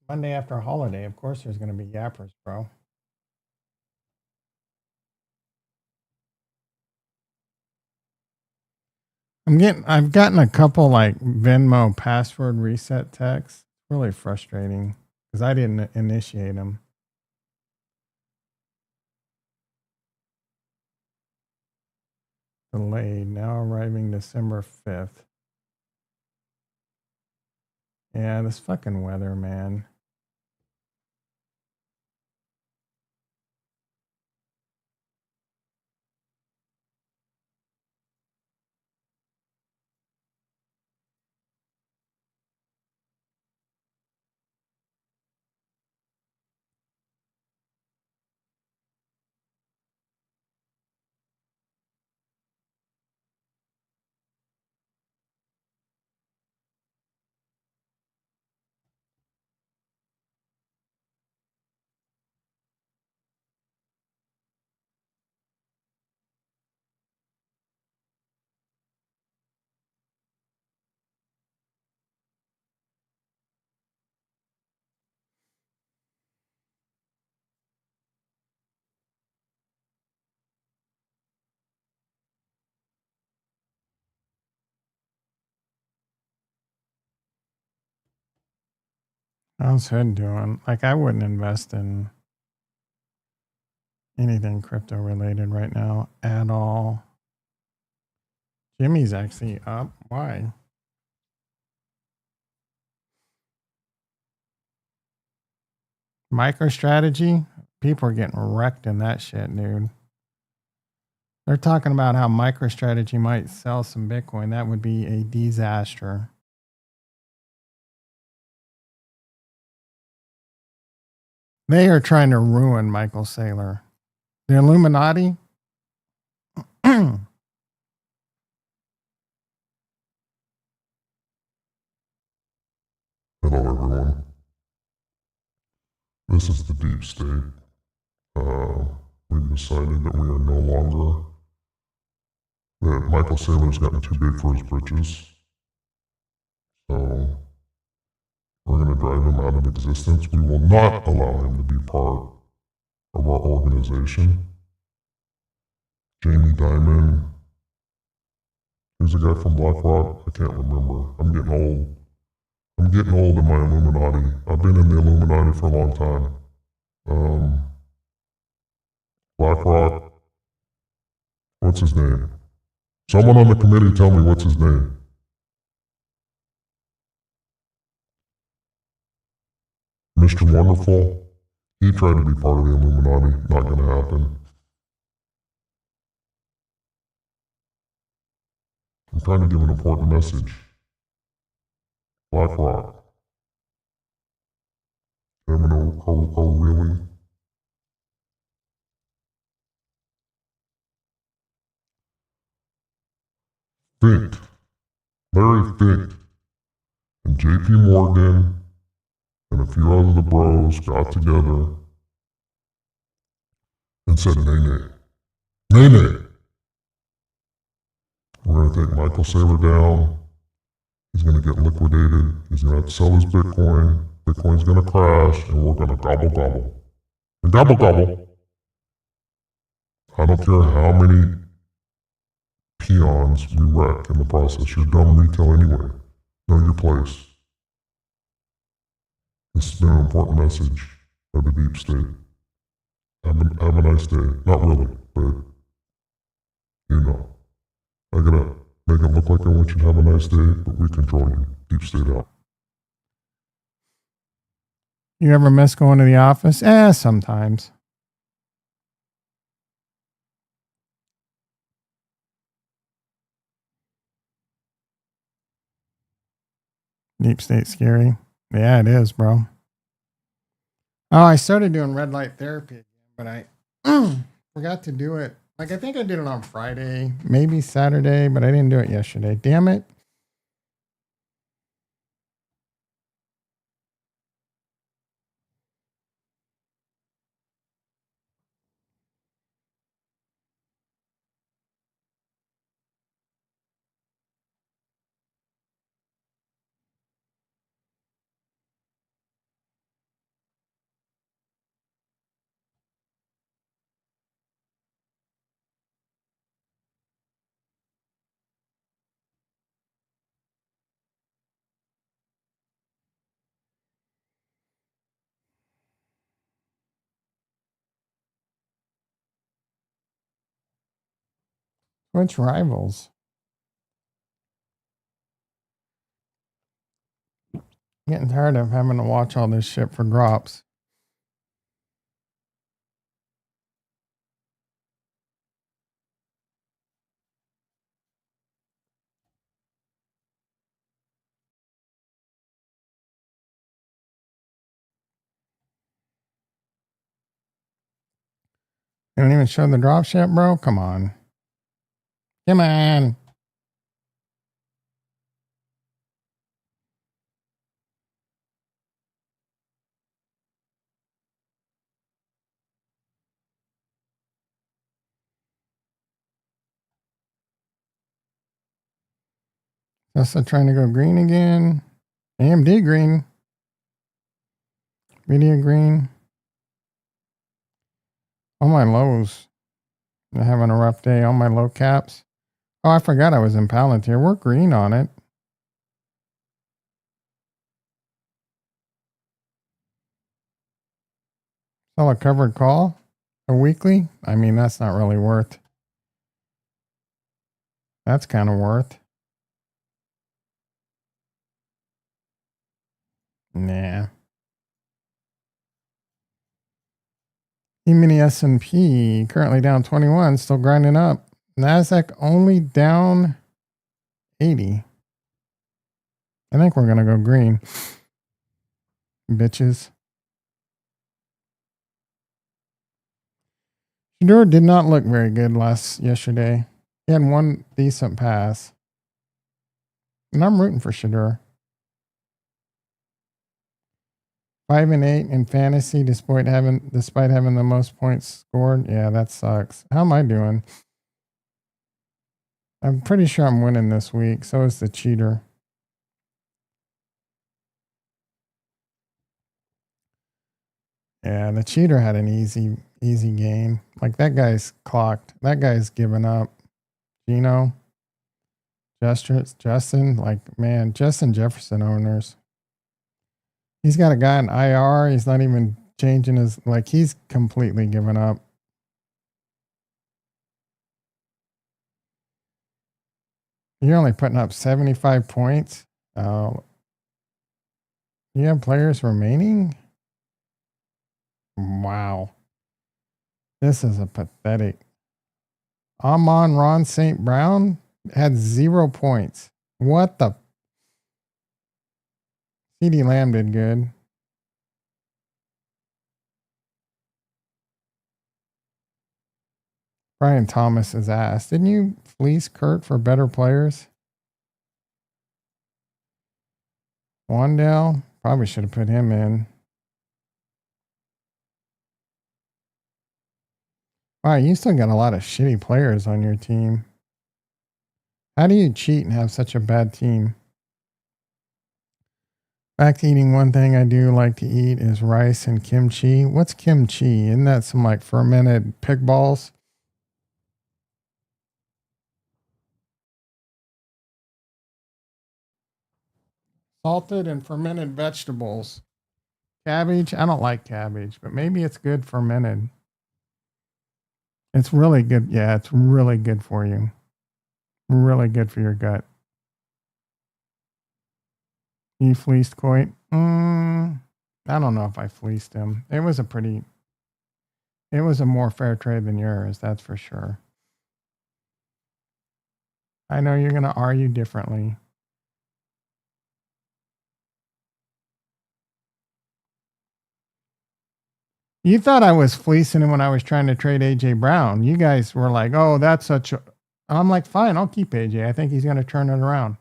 Monday after a holiday. Of course there's gonna be yappers, bro. I've gotten a couple like Venmo password reset texts. Really frustrating because I didn't initiate them. Delayed, now arriving December 5th. Yeah, this fucking weather, man. How's Hood doing? Like, I wouldn't invest in anything crypto related right now at all. Jimmy's actually up. Why? MicroStrategy? People are getting wrecked in that shit, dude. They're talking about how MicroStrategy might sell some Bitcoin. That would be a disaster. They are trying to ruin Michael Saylor. The Illuminati? Hello, everyone. This is the deep state. We've decided that we are no longer, that Michael Saylor's gotten too big for his britches. So, we're going to drive him out of existence. We will not allow him to be part of our organization. Jamie Dimon, who's the guy from BlackRock? I can't remember. I'm getting old. I'm getting old in my Illuminati. I've been in the Illuminati for a long time. BlackRock, what's his name? Someone on the committee tell me what's his name. Mr. Wonderful, he tried to be part of the Illuminati. Not going to happen. I'm trying to give an important message. BlackRock. Kevin O'Reilly. Fink. Larry Fink. And JP Morgan and a few other bros got together and said, nay, nay. Nay, nay. We're going to take Michael Saylor down. He's going to get liquidated. He's going to have to sell his Bitcoin. Bitcoin's going to crash, and we're going to gobble, gobble. And gobble, gobble. I don't care how many peons we wreck in the process. You're dumb retail anyway. Know your place. This has been an important message of the deep state. Have a nice day. Not really, but you know. I gotta make it look like I want you to have a nice day, but we control you. Deep state out. You ever miss going to the office? Sometimes. Deep state scary. Yeah, it is, bro. Oh, I started doing red light therapy, but I forgot to do it. Like, I think I did it on Friday, maybe Saturday, but I didn't do it yesterday. Damn it. Which rivals? Getting tired of having to watch all this shit for drops. They don't even show the drops yet, bro? Come on. Come on. Tesla trying to go green again. AMD green. Nvidia green. All my lows. I'm having a rough day. All my low caps. Oh, I forgot I was in Palantir. We're green on it. Sell a covered call? A weekly? I mean, that's not really worth. That's kind of worth. Nah. E-mini S&P currently down 21, still grinding up. NASDAQ only down 80. I think we're going to go green. Bitches. Shedeur did not look very good yesterday. He had one decent pass. And I'm rooting for Shedeur. 5-8 in fantasy despite having the most points scored. Yeah, that sucks. How am I doing? I'm pretty sure I'm winning this week. So is the cheater. Yeah, the cheater had an easy game. Like that guy's clocked. That guy's given up. Gino, Justin, like man, Justin Jefferson owners. He's got a guy in IR. He's not even changing his, like he's completely given up. You're only putting up 75 points. You have players remaining? Wow. This is a pathetic. Amon-Ra St. Brown had 0 points. What the? CeeDee Lamb did good. Brian Thomas is asked, didn't you fleece Kurt for better players? Wandale, probably should have put him in. Wow, you still got a lot of shitty players on your team. How do you cheat and have such a bad team? Back to eating, one thing I do like to eat is rice and kimchi. What's kimchi? Isn't that some like fermented pig balls? Salted and fermented vegetables. Cabbage? I don't like cabbage, but maybe it's good fermented. It's really good. Yeah, it's really good for you. Really good for your gut. You fleeced Coit? I don't know if I fleeced him. It was a more fair trade than yours, that's for sure. I know you're going to argue differently. You thought I was fleecing him when I was trying to trade AJ Brown. You guys were like, oh, that's such a... I'm like, fine, I'll keep AJ. I think he's going to turn it around.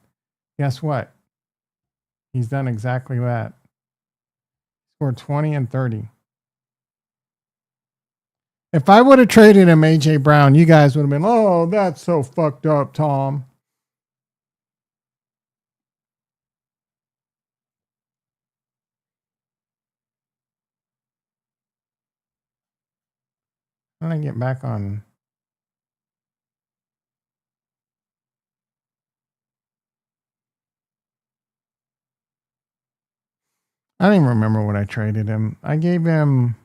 Guess what? He's done exactly that. Scored 20 and 30. If I would have traded him AJ Brown, you guys would have been, oh, that's so fucked up, Tom. How did I get back on? I don't even remember what I traded him. I gave him...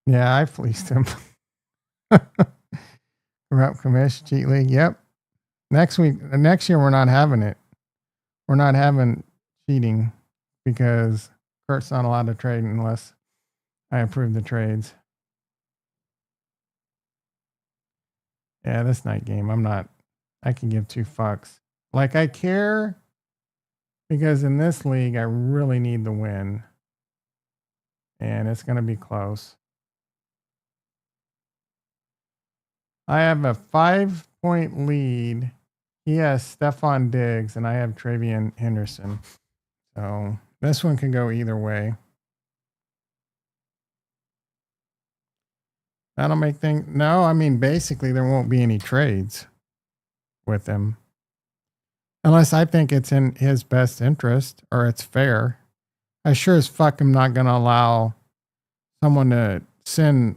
Yeah, I fleeced him. Corrupt commission, cheat league. Yep. Next year, we're not having it. We're not having cheating because Kurt's not allowed to trade unless I approve the trades. Yeah, this night game, I can give 2 fucks. Like, I care because in this league, I really need the win. And it's going to be close. I have a 5-point lead. He has Stephon Diggs, and I have Travion Henderson. So this one can go either way. That'll make things... No, I mean, basically, there won't be any trades with him. Unless I think it's in his best interest or it's fair. I sure as fuck am not going to allow someone to send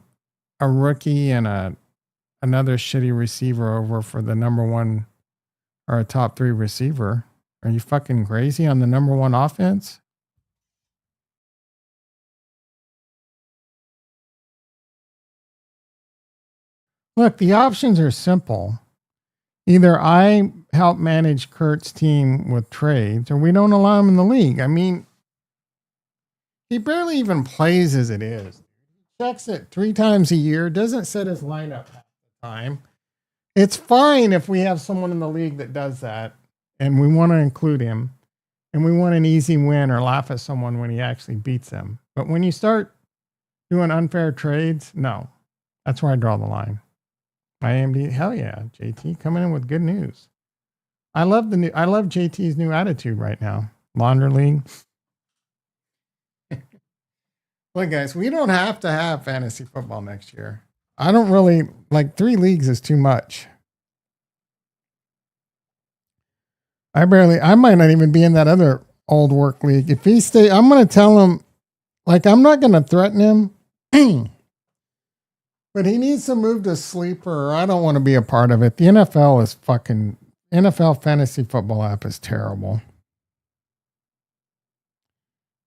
a rookie and another shitty receiver over for the number 1 or a top 3 receiver. Are you fucking crazy on the number one offense? Look, the options are simple. Either I help manage Kurt's team with trades, or we don't allow him in the league. I mean, he barely even plays as it is. Checks it 3 times a year, doesn't set his lineup half the time. It's fine if we have someone in the league that does that and we want to include him and we want an easy win or laugh at someone when he actually beats them. But when you start doing unfair trades, no. That's where I draw the line. IMD, hell yeah, JT coming in with good news. I love JT's new attitude right now. Launder League. Look, guys, we don't have to have fantasy football next year. I don't really like 3 leagues is too much. I might not even be in that other old work league. If he stay, I'm going to tell him, like, I'm not going to threaten him, but he needs to move to sleeper or I don't want to be a part of it. The NFL fantasy football app is terrible.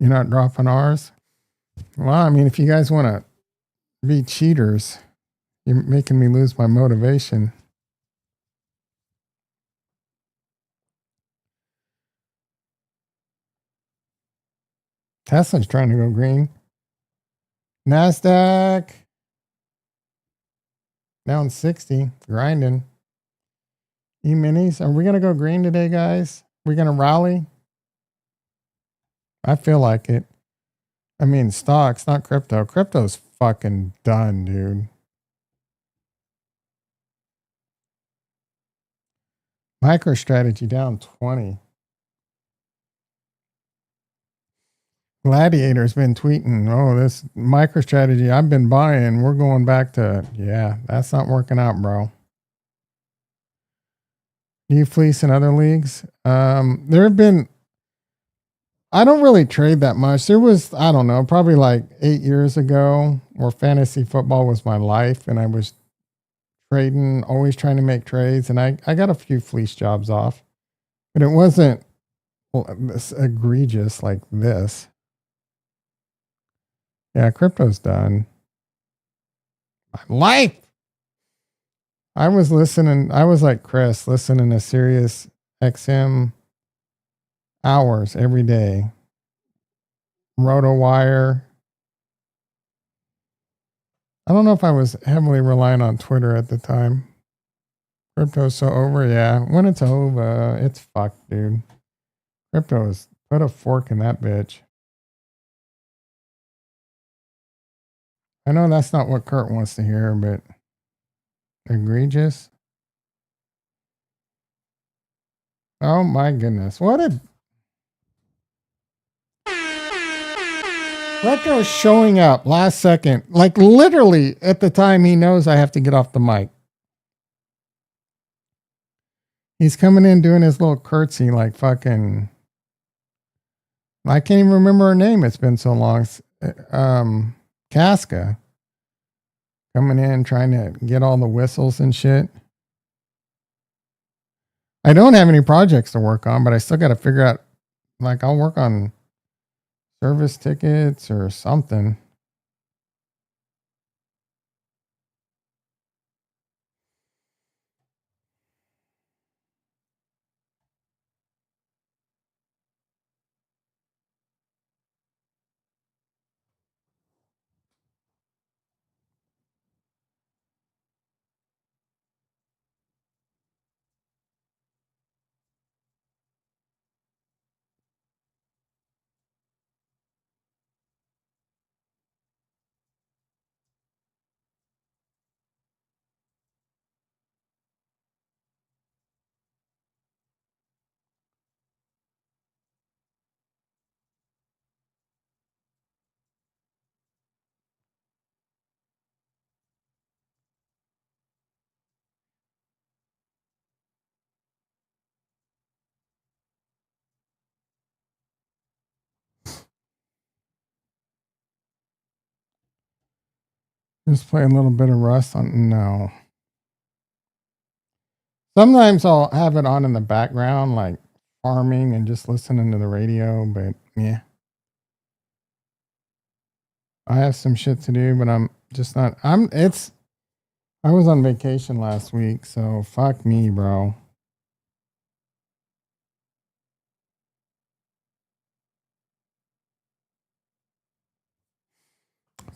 You're not dropping ours? Well, I mean, if you guys want to be cheaters, you're making me lose my motivation. Tesla's trying to go green. NASDAQ down 60, grinding. E-minis, are we going to go green today, guys? We going to rally? I feel like it. I mean, stocks, not crypto. Crypto's fucking done, dude. MicroStrategy down 20. Gladiator's been tweeting, oh, this MicroStrategy I've been buying. We're going back to, yeah, that's not working out, bro. Do you fleece in other leagues? There have been, I don't really trade that much. There was, I don't know, probably like 8 years ago where fantasy football was my life and I was trading, always trying to make trades. And I got a few fleece jobs off, but it wasn't this egregious like this. Yeah, crypto's done. My life. I was like Chris, listening to Sirius XM hours every day. RotoWire. I don't know if I was heavily relying on Twitter at the time. Crypto's so over, yeah. When it's over, it's fucked, dude. Crypto is put a fork in that bitch. I know that's not what Kurt wants to hear, but egregious. Oh my goodness. What a Retro's showing up last second. Like literally at the time he knows I have to get off the mic. He's coming in doing his little curtsy like fucking, I can't even remember her name. It's been so long. Casca. Coming in trying to get all the whistles and shit. I don't have any projects to work on, but I still got to figure out, like, I'll work on service tickets or something. Just play a little bit of Rust on, no. Sometimes I'll have it on in the background, like farming and just listening to the radio, but yeah. I have some shit to do, but I'm just not I was on vacation last week, so fuck me, bro.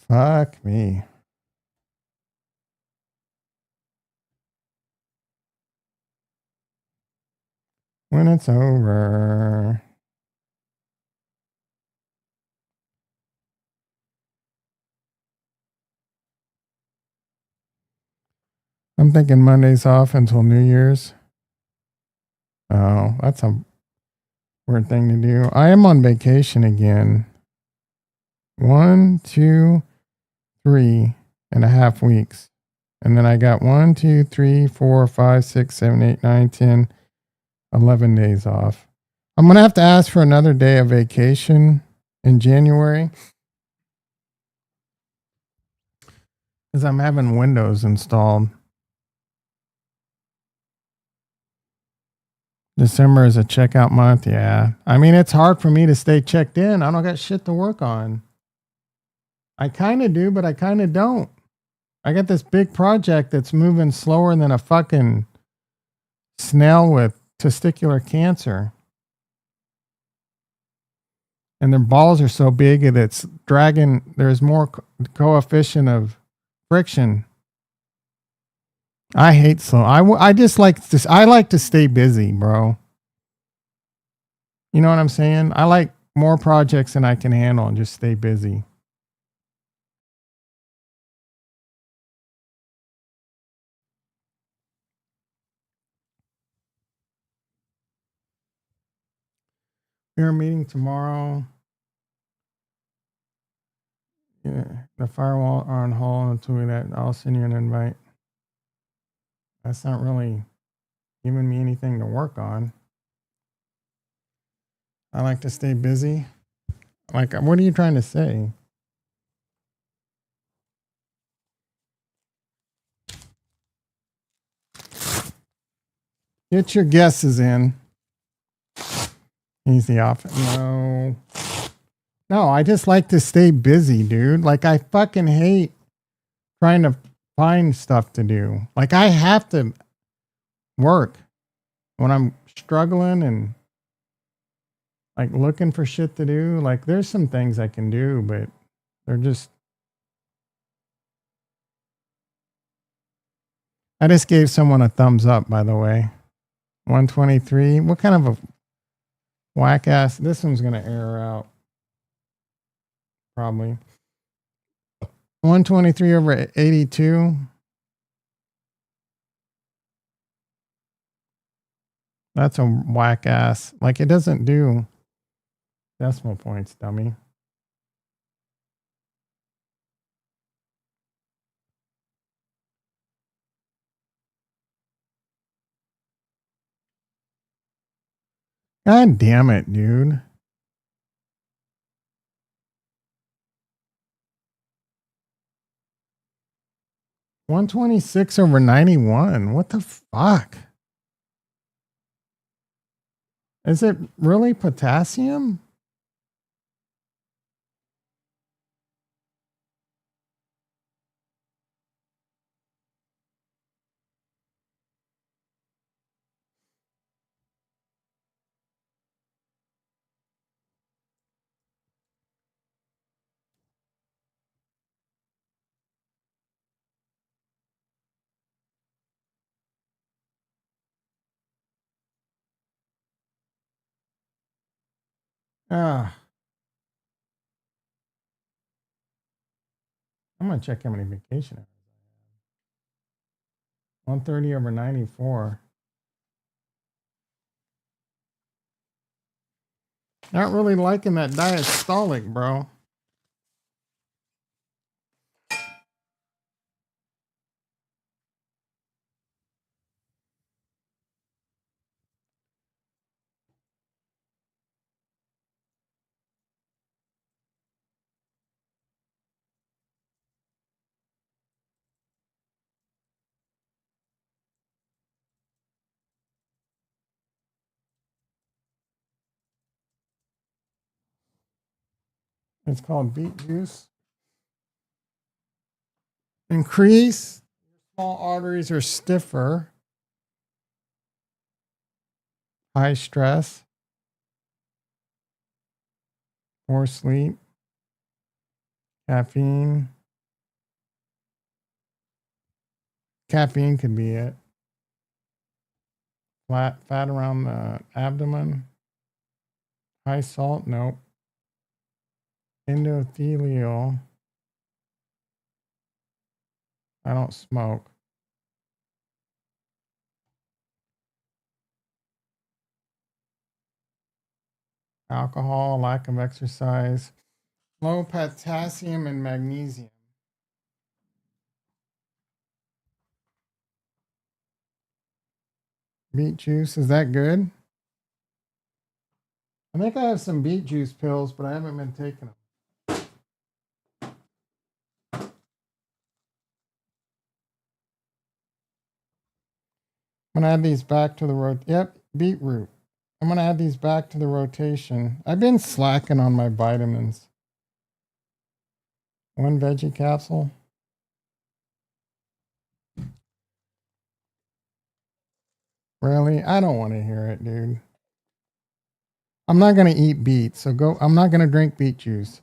Fuck me. When it's over. I'm thinking Monday's off until New Year's. Oh, that's a weird thing to do. I am on vacation again. 1, 2, 3.5 weeks. And then I got 1, 2, 3, 4, 5, 6, 7, 8, 9, 10, 11 days off. I'm going to have to ask for another day of vacation in January because I'm having Windows installed. December is a checkout month. Yeah. I mean, it's hard for me to stay checked in. I don't got shit to work on. I kind of do, but I kind of don't. I got this big project that's moving slower than a fucking snail with testicular cancer. And their balls are so big that it's dragging, there's more coefficient of friction. I hate slow. I just like this. I like to stay busy, bro. You know what I'm saying? I like more projects than I can handle and just stay busy. We're meeting tomorrow. Yeah, the firewall are on hold until that. I'll send you an invite. That's not really giving me anything to work on. I like to stay busy. Like, what are you trying to say? Get your guesses in. He's the office. No, I just like to stay busy, dude. Like, I fucking hate trying to find stuff to do. Like, I have to work when I'm struggling and like looking for shit to do. Like, there's some things I can do, but they're just. I just gave someone a thumbs up, by the way. 123. What kind of a whack ass? This one's going to error out. Probably. 123 over 82. That's a whack ass. Like, it doesn't do decimal points, dummy. God damn it, dude. $126 over 91. What the fuck? Is it really potassium? Ah. I'm gonna check how many vacation hours I have. 130 over 94. Not really liking that diastolic, bro. It's called beet juice. Increase. Small arteries are stiffer. High stress. Poor sleep. Caffeine. Caffeine could be it. Fat around the abdomen. High salt, nope. Endothelial. I don't smoke. Alcohol, lack of exercise. Low potassium and magnesium. Beet juice, is that good? I think I have some beet juice pills, but I haven't been taking them. I'm gonna add these back to the Yep, beetroot. I'm gonna add these back to the rotation. I've been slacking on my vitamins. 1 veggie capsule. Really? I don't want to hear it, dude. I'm not gonna eat beets, so go. I'm not gonna drink beet juice.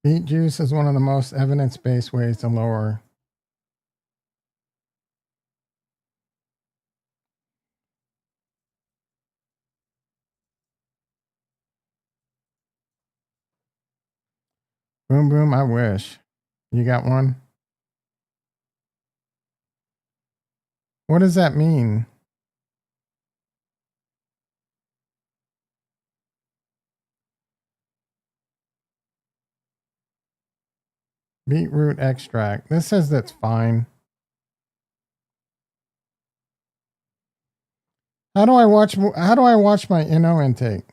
Beet juice is one of the most evidence-based ways to lower. Boom, boom, I wish. You got one? What does that mean? Beetroot extract. This says that's fine. How do I watch my NO intake?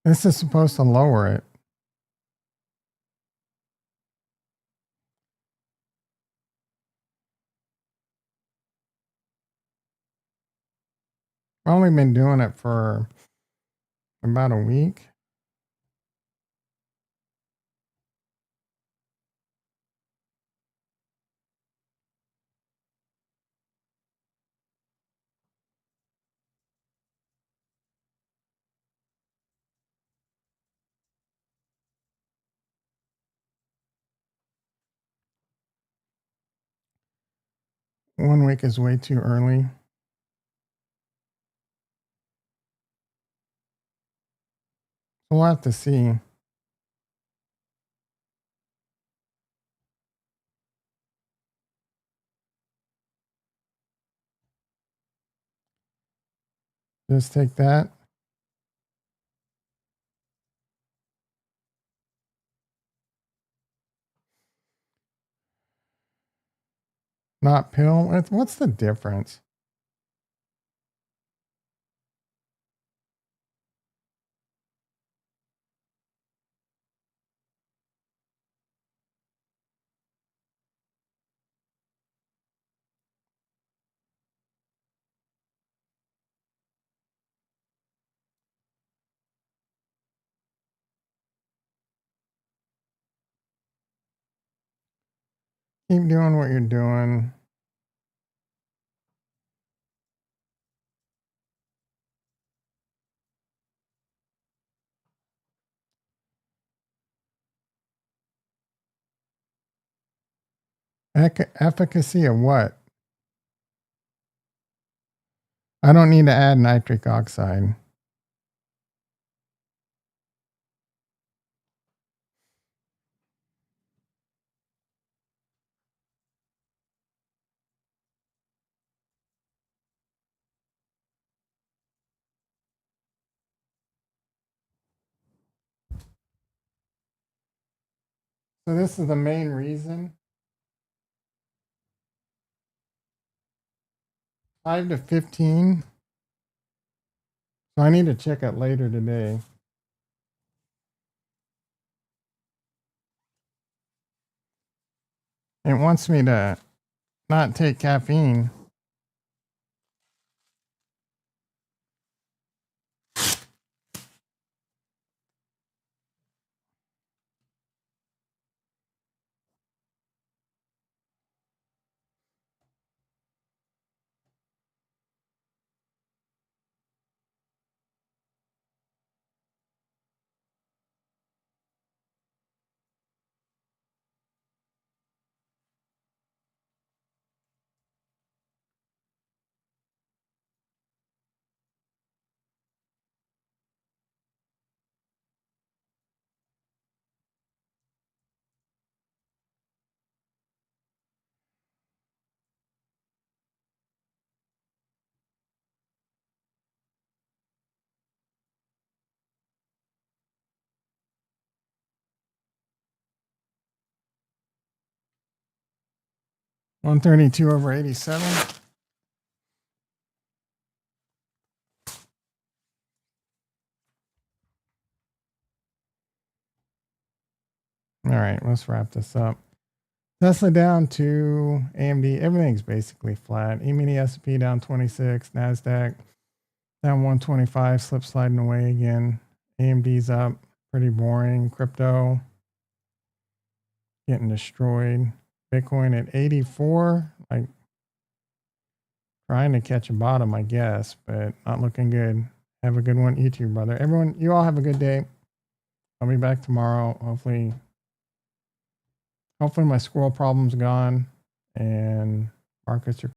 This is supposed to lower it. I've only been doing it for about a week. One week is way too early. We'll have to see. Just take that. Not pill. What's the difference? Keep doing what you're doing. Efficacy of what? I don't need to add nitric oxide. So this is the main reason. 5 to 15. So I need to check it later today. It wants me to not take caffeine. $132/87. All right, let's wrap this up. Tesla down 2, AMD, everything's basically flat. E-mini S&P down 26, NASDAQ down 125, slip sliding away again. AMD's up, pretty boring. Crypto getting destroyed. Bitcoin at 84, like trying to catch a bottom, I guess, but not looking good. Have a good one. You too, brother. Everyone, you all have a good day. I'll be back tomorrow. Hopefully my squirrel problem's gone and markets are